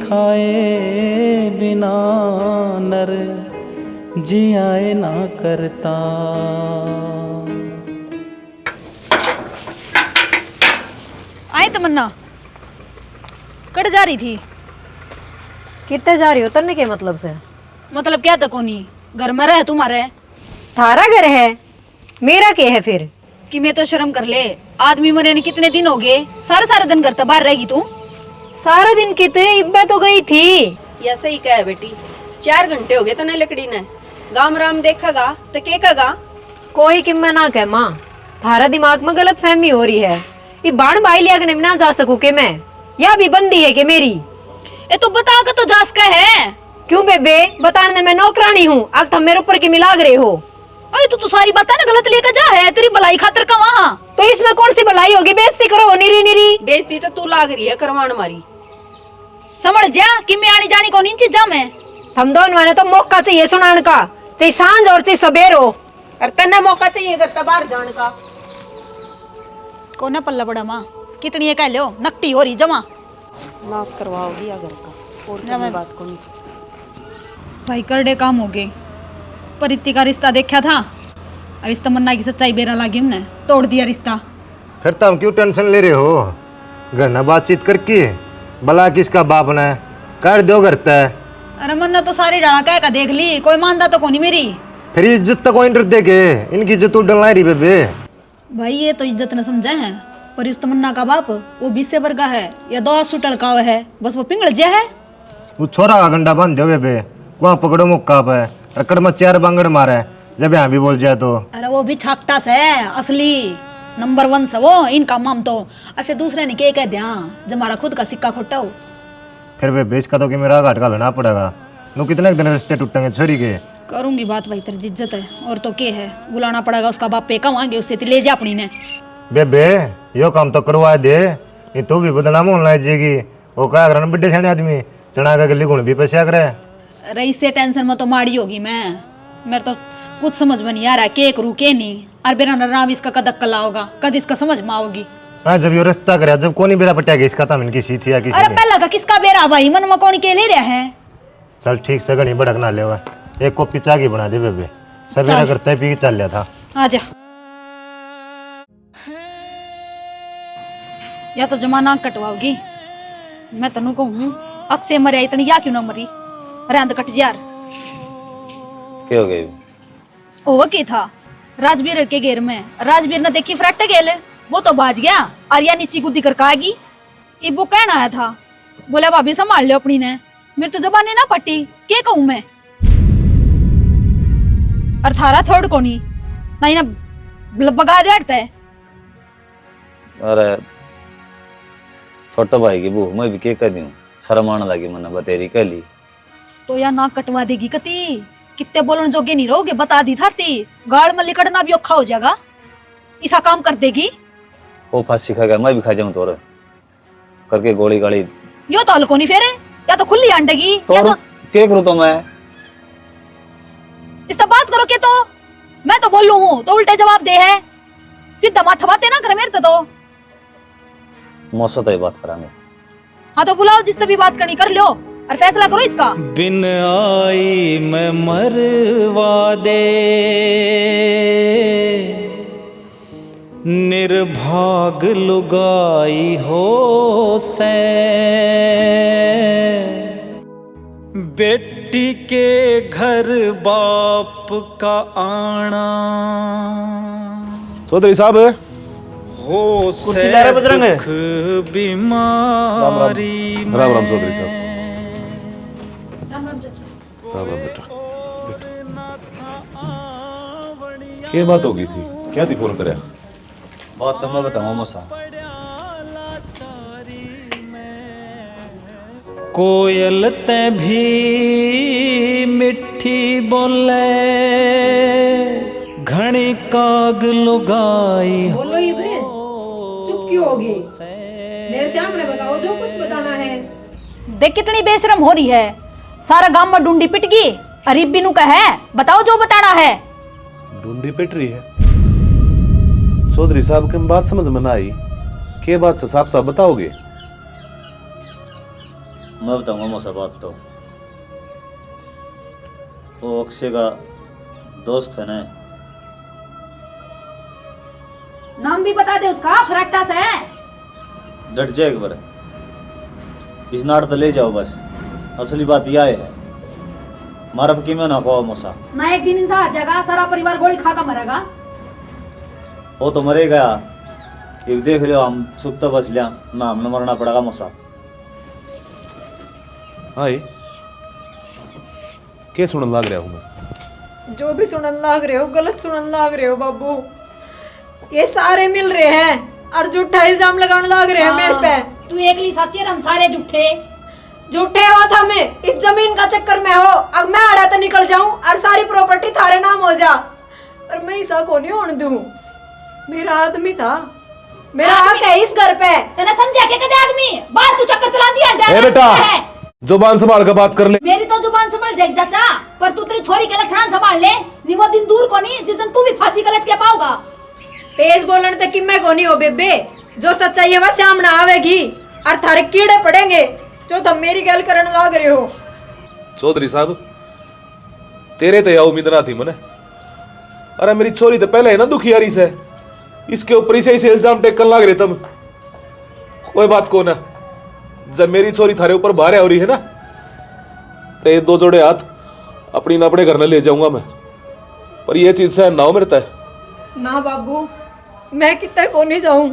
खाए बिना नर जियाए ना करता। आए तमन्ना, कट जा रही थी? कितने जा रही हो तन्ने के मतलब से? मतलब क्या तक होनी, घर में रहे तुम्हारे। थारा घर है, मेरा क्या है फिर? कि मैं तो शर्म कर ले, आदमी मरे ने कितने दिन हो गए, सारा सारा दिन घर तो बाहर रहेगी तू। सारा दिन कितने इब्बे तो गई थी। या सही कहा है बेटी, 4 घंटे हो गए तने लकड़ी ने, गाम राम देखेगा तो के कहेगा। कोई कि मैं ना कह माँ, थारा दिमाग में गलत फहमी हो रही है। ये बाण भाई लिया के ना जा सकूं के मैं, या भी बंदी है कि मेरी? ए तू बता के तो जास का है। क्यों बेबे, बताने में नौकरानी हूँ, अब तुम मेरे ऊपर की मिलाग रहे हो। अरे तू सारी बातें ना गलत लेकर जा है, तेरी भलाई खातर का वहाँ। तो इसमें कौन सी भलाई होगी? बेइज्जती करो निरी निरी। बेइज्जती तो तू लाग रही है करवान मारी। समझ जा कि मैं आनी जानी कौन इन चीजा में। हम दोनों ने तो मौका चाहिए सुनाने का, चाहे सांझ और चाहे सबेर हो। और तन्ने मौका चाहिए घर बाहर जाने का। कोना पल्ला बड़ा माँ, कितनी है कह लो, नकटी हो रही जमा। नाश करवाओगी अगर का, और क्या बात को नहीं। भाई करडे काम हो गए, पर इत्ती का रिश्ता देखा था और इस तमन्ना की सच्चाई बेरा लगी, हमने तोड़ दिया रिश्ता। फिर तो हम क्यों टेंशन ले रहे हो, घर ना बातचीत करके भला किसका बाप ने कर दो घर तय। अरे मन्ना तो सारी डाला कह का देख ली, कोई मानदा तो कोनी मेरी। फिर इज्जत तक कोई डर देगे, इनकी इज्जत डलना रही बेबे। भाई ये तो इज्जत न समझे हैं, पर इस तमन्ना का बाप वो 20 से वर्गा है या 2 सुटल का है, बस वो पिंगल जे है। वो छोरा का गंडा बांध दो बेबे, वहाँ पकड़ो मुक्का पे रकड़ में 4 बांगड़ मारे जब यहाँ भी बोल जाए तो। अरे वो भी छाकटा से असली नंबर 1 से वो, इनका माम तो। और फिर दूसरे ने क्या कह दिया जब हमारा खुद का सिक्का खोटा हो। फिर वे बेच का तो कि मेरा घाट का लेना पड़ेगा, नो कितने दिन रिश्ते टूटेंगे छोरी के। करूंगी बात भाई, तेरी इज्जत है और तो के है, बुलाना पड़ेगा उसका बाप पे कमाएंगे उससे, ले जा अपनी ने। बेबे यो काम तो करवा दे, ये तू भी बदनाम होने लग जाएगी। वो क्या करना बिड्डे सियाने आदमी चना का गली गुण भी पैसा करे। अरे इससे टेंशन में तो माड़ी होगी मैं, मेरे तो कुछ समझ में नहीं आ रहा के करूँ के नहीं। और बेरा नाम इसका कदक कला होगा, कद इसका समझ में आओगी। हाँ जब यो रिश्ता करे, जब कोनी बेरा पटेगा इसका था इनकी सी थी या किसी। अरे पहला का किसका बेरा भाई, मन में कौन के ले रहा है। चल ठीक से घनी भड़कना लेवा, एक कॉपी चाय की बना दे बेबे, सवेरा करते ही पी के चल लिया था। आजा, या तो जमाना कटवाओगी, मैं तनु कहूँ अक्से मरिया इतनी या क्यों ना मरी, रैंद कट जार। क्या हो गई? वो की था राजवीर के घेर में, राजवीर ने देखी फ्रट गेल, वो तो भाज गया और या नीची गुद्दी कर कागी। ये वो कहना आया था, बोला भाभी संभाल लो अपनी ने, मेरी तो जबान ना पट्टी, क्या कहूँ मैं। और थारा थर्ड कोनी नहीं ना बगा दे हटते है। अरे छोटा भाई की बहू मैं भी के कर दूं, शर्म आने लगी मैंने बतेरी कर ली। तो या नाक कटवा देगी कती, कितने बोलन जोगे नहीं रहोगे, बता दी थाती गाड़ में लिकड़ना भी औखा हो जाएगा, ऐसा काम कर देगी। वो फांसी खा गया, मैं भी खा जाऊं तोरे करके गोली गाड़ी। यो तो हल्को नहीं फेरे, या तो खुली अंडेगी तो, या तो के करूं तो मैं इस बात करो के, तो मैं तो बोलूं हूं तो उल्टे जवाब दे है, सीधा माथा बातें ना कर मेरे तो। मौसम तो ये बात करांगे। हाँ तो बुलाओ, जिससे भी बात करनी कर लो और फैसला करो इसका। बिन आई मैं मरवा दे, निर्भाग लुगाई हो से, बेटी के घर बाप का आना। चौधरी साहब हो से दुख बीमारी। राम राम चौधरी साहब। राम राम बेटा, क्या बात हो गई थी, क्या थी फोन कराया? बात तो मैं बताऊं मौसा। कोयल ते भी मिठी बोले, घनी काग लुगाई। बोलो ये बहन, चुप क्यों हो गई? मेरे सामने बताओ जो कुछ बताना है। देख कितनी बेशरम हो रही है, सारा गांव में डूंडी पिट गई, अरीब बिनू का है, बताओ जो बताना है। ढूंढी पिट रही है चौधरी साहब, की बात समझ में ना आई, के बात से साफ साफ बताओगे? मैं बताऊंगा मौसा बात तो। वो अक्षय का दोस्त है ना, नाम भी बता दे उसका, फराटा से है। डट जाए एक बार, इस नाट तो ले जाओ बस, असली बात यह है, मारा की में ना को मौसा। ना एक दिन इंसान आ जाएगा, सारा परिवार गोली खा कर मरेगा। वो तो मरेगा, ये देख लो, हम सुख तो बच लिया ना, हमने मरना पड़ेगा मौसा। हाय क्या सुनने लग रहा हूँ मैं? जो भी सुनन लाग रहे हो गलत सुनन लाग रहे हो बाबू, ये सारे मिल रहे हैं और झूठा इल्जाम लगाने लाग रहे हैं मेरे पे। तू एकली सच्ची और हम सारे झूठे। झूठे हो था मैं इस जमीन का चक्कर में हो, अब मैं आड़ा तो निकल जाऊं और सारी प्रॉपर्टी थारे नाम हो जा, और मैं ऐसा को नहीं होने दूं। मेरा आदमी था, मेरा हक है इस घर पे। तेने समझा के कदे आदमी बाहर तू चक्कर चला दिया। ए बेटा, जुबान संभाल कर बात कर ले। मेरी तो जुबान संभाल जाएगी चाचा, पर तू तेरी छोरी के लक्षण संभाल ले, नहीं वो दिन दूर को नहीं जिस दिन तू भी फांसी का लटके पाओगा। तेज बोलने तक कि मैं को नहीं हो बेबे, जो सच्चाई है वह सामने आवेगी और थारे कीड़े पड़ेंगे जो तुम मेरी गल करने लाग रहे हो। चौधरी साहब तेरे तो यह उम्मीद ना थी मने। अरे मेरी छोरी तो पहले है ना दुखियारी से, इसके ऊपर इसे इल्जाम टेकन लग रहे तुम। कोई बात को ना, जब मेरी छोरी थारे ऊपर बाहर हो रही है ना, तो ये दो जोड़े हाथ अपनी ना अपने घर में ले जाऊंगा मैं, पर ये चीज सहन ना हो मेरे तय। ना बाबू, मैं कितने को नहीं जाऊं,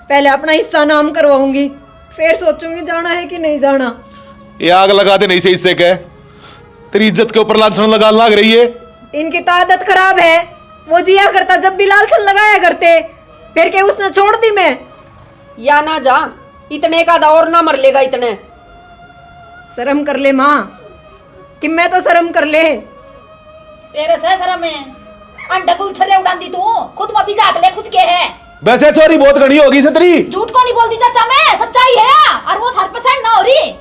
पहले अपना हिस्सा नाम करवाऊंगी, फिर सोचूंगी जाना है कि नहीं जाना। ये आग लगा दे नहीं से इससे कह, तेरी इज्जत के ऊपर लांछन लगा लग रही है। इनकी तो आदत खराब है, वो जिया करता जब भी लालसन लगाया करते, फिर के उसने छोड़ दी मैं। या ना जा, इतने का और ना मर लेगा इतने। शर्म कर ले माँ, कि मैं तो शर्म कर ले। तेरे से शर्म है, अंडा गुल थरे उड़ांदी तू, खुद में भी झाक ले खुद के है। वैसे छोरी बहुत घनी होगी से तेरी। झूठ को नहीं बोलती चाचा, मैं सच्चाई है, और वो 100% ना हो रही।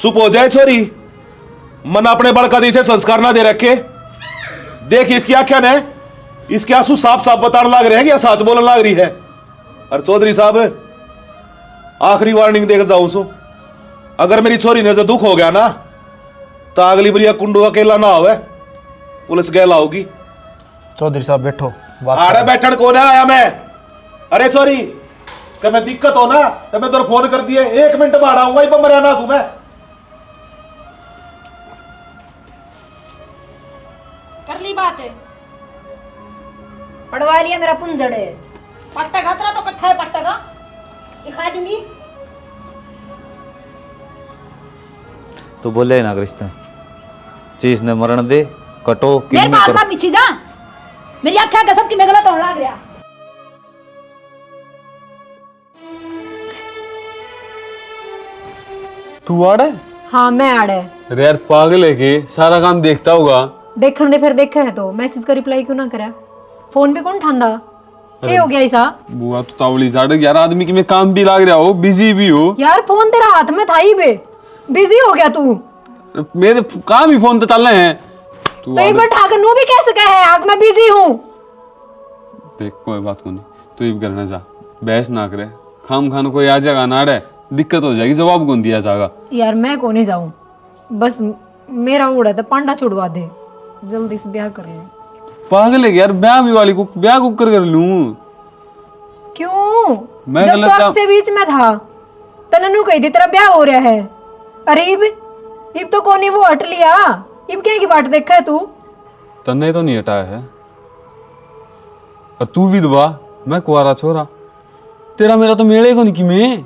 चुप हो जाए छोरी, मन अपने बड़का दी से संस्कार ना दे रखे। देख इसकी आख्या ने, इसके आंसू साफ साफ बताने लग रहे हैं कि सच बोलने लग रही है। और चौधरी साहब आखिरी वार्निंग देकर जाऊं सो, अगर मेरी छोरी ने जो दुख हो गया ना, तो अगली बार कुंडू अकेला ना होवे, पुलिस गैला होगी। चौधरी साहब बैठो, आड़े बैठन को ना आया मैं। अरे सॉरी, कि मैं दिक्कत हो ना तो मैं तेरे फोन कर दिए, 1 मिनट में आऊंगा, इब मरिया ना सुबह। कर ली बात है, पढ़वा लिया मेरा पुंजड़े। पट्टा घातरा तो कट्ठा है, पट्टा का दिखा दूंगी। तो बोले ना रिश्ते चीज ने मरण दे कटो मेरे मारना पीछे जा। मेरी आख्या कसम की मैं गलत होने लग रहा। तू आड़े? हाँ मैं आड़े। अरे यार पागल है के सारा काम देखता होगा। देखने दे फिर देखे है तो मैसेज का रिप्लाई क्यों ना करा? फोन भी कौन ठांदा? क्या हो गया ऐसा? बुआ तो तावली जाड़ यार, आदमी की में काम भी लाग रहा हो, बिजी भी हो यार। फोन तेरा हाथ में था ही बे, बिजी हो गया तू। मेरे काम ही फोन तो चल रहे हैं। तो एक बार ठाकर नू भी कैसे कहे आग मैं बिजी हूँ। देख कोई बात को नहीं, तू ही करना जा, बहस ना करे। खाम खान कोई आ जाएगा ना रे, दिक्कत हो जाएगी, जवाब कौन दिया जाएगा। यार मैं को नहीं जाऊं, बस मेरा उड़ा तो पांडा छुड़वा दे, जल्दी से ब्याह कर ले। पागल है यार, ब्याह भी वाली को ब्याह को कर लूं। क्यों? मैं जब तो आपसे बीच में था तननु कही थी तेरा ब्याह हो रहा है। अरे इब तो कोनी वो हट लिया, इब क्या की बात देखा है तू? तन्ने तो नहीं हटाया है, और तू विधवा मैं कुआरा छोरा, तेरा मेरा तो मेले को नहीं कि मैं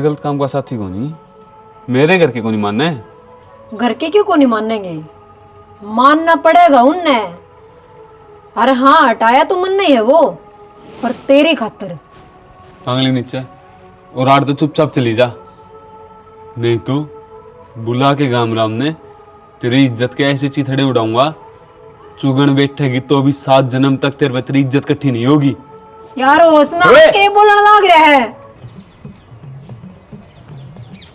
गलत काम का साथी को नहीं, मेरे घर के को नहीं मानने। घर के क्यों को नहीं मानेंगे? मानना पड़ेगा उनने। अरे हाँ हटाया तो मन नहीं है वो, पर तेरी खातिर। आंगली नीचे और आड़ तो चुपचाप चली जा, नहीं तो बुला के गाम राम ने तेरी इज्जत के ऐसे चिथड़े उड़ाऊंगा, चुगन बैठेगी तो भी 7 जन्म तक तेरे तेरी इज्जत कट्ठी नहीं होगी। यार उसमें के बोलने लग रहा है।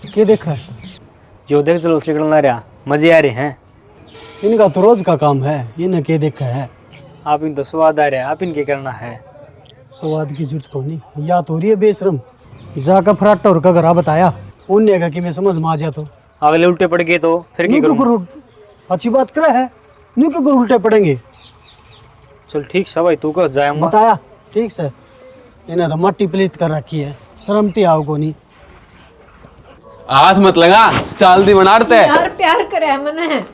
क्या देखा? जो देख चलो उसके निकलना रहा, मजे आ रहे हैं। इनका तो रोज का काम है, इन्हें क्या देखा है? आप इन तो स्वाद आ रहे हैं, आप इनके करना है। स्वाद की जरूरत को नहीं, या तो रही है बेशरम जाकर फराटा और का घरा बताया उन्हें कहा कि मैं समझ में आ जा तो अगले उल्टे पड़ गए तो फिर क्या करूं? अच्छी बात करे है, न्यू क्यों उल्टे पड़ेंगे? चल ठीक है भाई, तू कह जाऊंगा बताया ठीक से। इन्हें तो मट्टी प्लीत कर रखी है, शर्मती आओ को नहीं। हाथ मत लगा, चाल दी बनाते यार प्यार करे मने,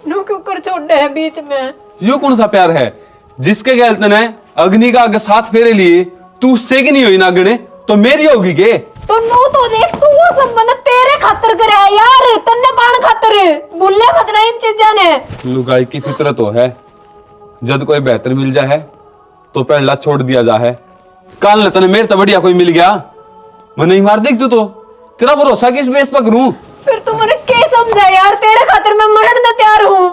नू क्यों कर छोड़ है बीच में? यो कौन सा प्यार है जिसके गलत ने अग्नि का आगे 7 फेरे लिए, तू उससे की नहीं हुई ना गणे तो मेरी होगी के? तो नू तो देख तू वो सब मन तेरे खातर करे है यार, तन्ने पान खातर भूले मत ना इन चीज़ों ने। लुगाई की फितरत हो है, जब कोई बेहतर मिल जाए तो पहला छोड़ दिया जा है। काल ने तने मेरे तो बढ़िया कोई मिल गया, मैं नहीं मार देख तू तो, तेरा भरोसा किस बेस पर करूं? फिर तू मैंने क्या समझा यार, तेरे खातिर मैं मरने को तैयार हूं।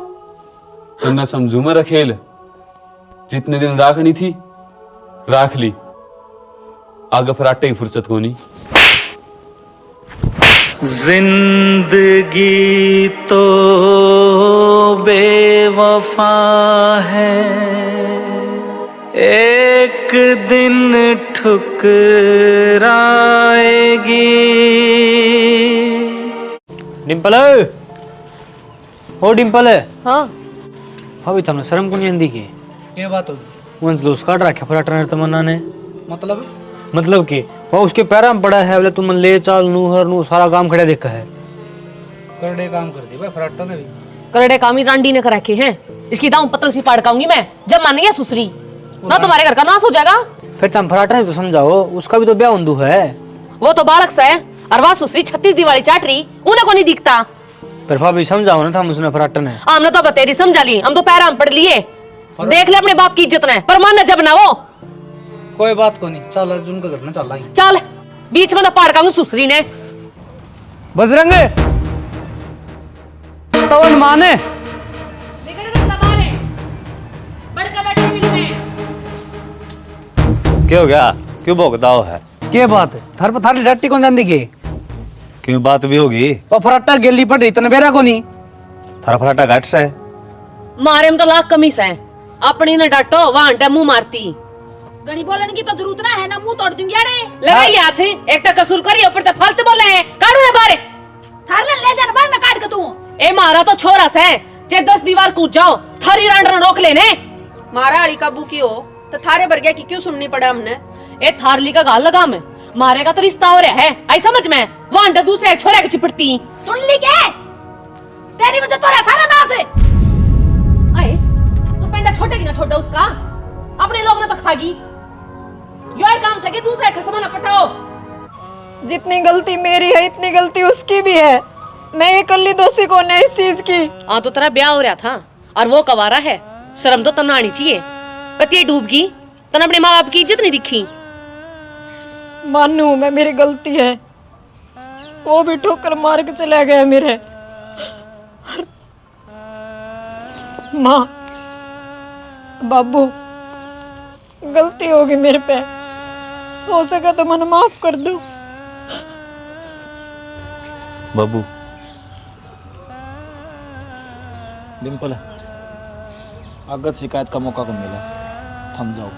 तन्ने समझू मैं रखेल, जितने दिन राखनी थी राख ली, आगे फराटे की फुर्सत को नहीं। जिंदगी तो बेवफा है, एक दिन ठुकराएगी। डिंपल, ओ डिंपल। हाँ भाभी तुमने शर्म को नहीं आंदी की? क्या बात होगी? वो जुलूस काट रखा फराटा तमन्ना ने। मतलब कि वो उसके पैर में पड़ा है, बोले तुम ले चाल नू हर नू सारा काम खड़ा देखा है। करड़े काम कर दी भाई फराटा ने भी। करड़े काम ही रांडी ने कर रखे हैं, इसकी दाम पत्थर सी पाड़काऊंगी मैं जब मान गया सुसरी ना, तुम्हारे घर का नाश हो जाएगा। फिर तुम फराटा ने तो समझाओ, उसका भी तो ब्याह उंदू है। वो तो बालक से है, और वह सुसरी 36 दिवाली चाट रही, उन्हें को नहीं दिखता। पर भाभी समझाओ ना, था उसने फराटा ने। हमने तो बतेरी समझा ली, हम तो पैर पड़ लिए, देख ले अपने बाप की इज्जत ने, पर मान जब ना वो। कोई बात को नहीं, चल अर्जुन का घर ना चल रही। चल बीच में तो पाड़काऊंगी सुसरी ने। बजरंगे तवन माने क्या हो गया? क्यों भोगदाओ है? क्या बात है? थर पर थारी डट्टी कौन जान दी? क्यों बात भी होगी? वो फराटा गेली पड़ रही तने बेरा को नहीं। थारा फराटा घाट से मारे में तो लाख कमीस है, अपनी न डांटो वहां डमू मारती। गणी बोलने की तो जरूरत ना है ना, मुंह तोड़ दूंगी अरे। लगाई हाथ, एक तो कसूर करी ऊपर तो फालतू बोल रहे हैं, काढू ना बारे। थार ले जाना बाहर ना काट के तू। ए मारा तो छोरा से, जे 10 दीवार कूद जाओ, थारी रांडर रोक लेने। मारा अली काबू की हो तो थारे भर गया की क्यों सुननी पड़ा हमने? ए थारली का गाल लगा मैं, मारेगा तो रिश्ता हो रहा है, आई समझ में? वहां डे दूसरे छोरे की चिपटती। सुन ली के? तेरी वजह तो सारा नाश है। आए तू पेंडा छोटे की ना छोटा उसका, अपने लोग ने तो खागी। यो काम से के दूसरे का सामान पटाओ। जितनी गलती मेरी है इतनी गलती उसकी भी है, मैं अकेली दोषी कौन है इस चीज की? हाँ तो तेरा ब्याह हो रहा था और वो कवारा है, शर्म तो तना आनी चाहिए। कतिये डूब गई, तन अपने माँ बाप की इज्जत नहीं दिखी। मानू मैं, मेरी गलती है, वो भी ठोकर मार के चला गया मेरे। माँ बाबू, गलती होगी मेरे पे, हो सका तो मन माफ कर दो। बाबू डिम्पल, अगत शिकायत का मौका कब मिला, थम जाओ।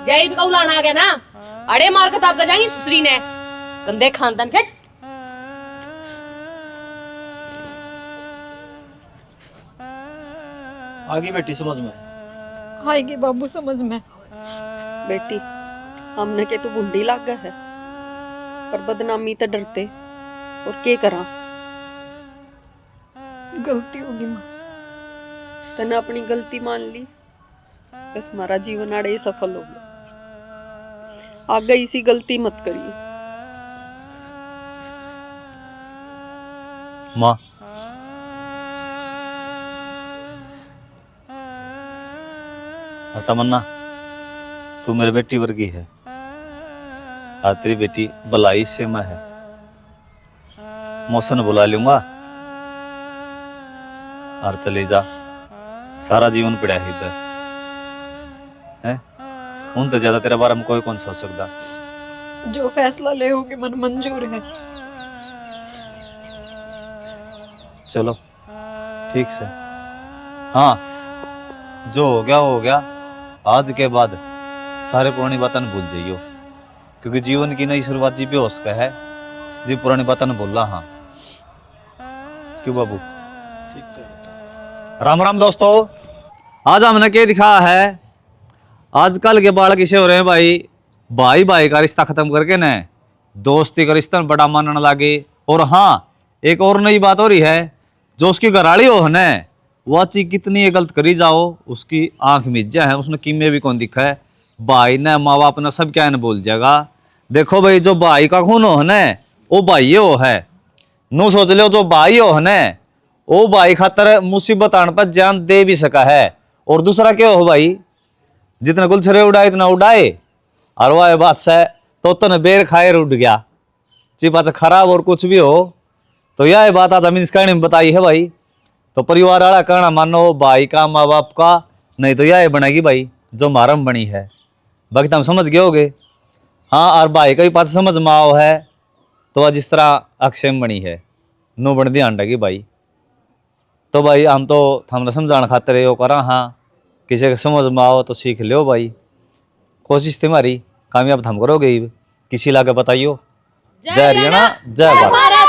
जय भी कौलान आ गया ना, अड़े मार के ताप जाएंगी सुसरी ने, गंदे खानदान के। आगे बेटी समझ में आएगी बाबू समझ में। बेटी, हमने के तो बुंडी लाग गया है, पर बदनामी तो डरते, और के करा। गलती होगी माँ। तने अपनी गलती मान ली, बस हमारा जीवन आड़े ही सफल हो गया। आगे इसी गलती मत करिए। माँ, और तमन्ना, तू मेरी बेटी वर्गी है, और तेरी बेटी बलाई से मैं है। मौसन बुला लूंगा और चले जा, सारा जीवन पड़ा ही है। उन तो ज्यादा तेरे बारे में कोई कौन सोच सकता। जो फैसला ले होगी मन मंजूर है। चलो ठीक से, हाँ जो हो गया हो गया। आज के बाद सारे पुरानी बातें भूल जाइयो, क्योंकि जीवन की नई शुरुआत जी बेहोश का है, जी पुरानी बातें भूल रहा। हाँ क्यों बाबू? ठीक है। राम राम दोस्तों, आज हमने क्या दिखाया है, आजकल के बालक इसे हो रहे हैं भाई, भाई भाई का रिश्ता खत्म करके न दोस्ती का रिश्ता बड़ा मानने लगे। और हाँ, एक और नई बात हो रही है, जो उसकी घराड़ी हो न, वह चीज कितनी गलत करी जाओ, उसकी आंख मिर्जा है, उसने कीमे भी कौन दिखा है। भाई ने माँ बाप ने सब क्या न बोल जाएगा। देखो भाई, जो भाई का खून हो न, वो भाई हो है। नू सोच लो, जो भाई हो न, वो भाई खातर मुसीबत आने पर जान दे भी सका है। और दूसरा क्या हो भाई, जितना गुलछरे उड़ाए इतना उड़ाए, और वह बात से तो बेर खाए उड़ गया चिपा खराब। और कुछ भी हो तो यह बात आज हम इस कहानी में बताई है भाई। तो परिवार वाला कहना मानो भाई का, माँ बाप का, नहीं तो यह बनेगी भाई जो मारम बनी है। बाकी तुम समझ गए होगे। हाँ, और भाई का भी पास समझ में आओ है तो आज जिस तरह अक्षम बनी है, नो बन ध्यान रखी भाई। तो भाई हम तो हमने समझाने खातिर यो करा। हाँ, किसी के समझ में आओ तो सीख लो भाई, कोशिश तुम्हारी कामयाब हम करोगे। किसी लाके बताइयो। जय हरियाणा, जय भारत।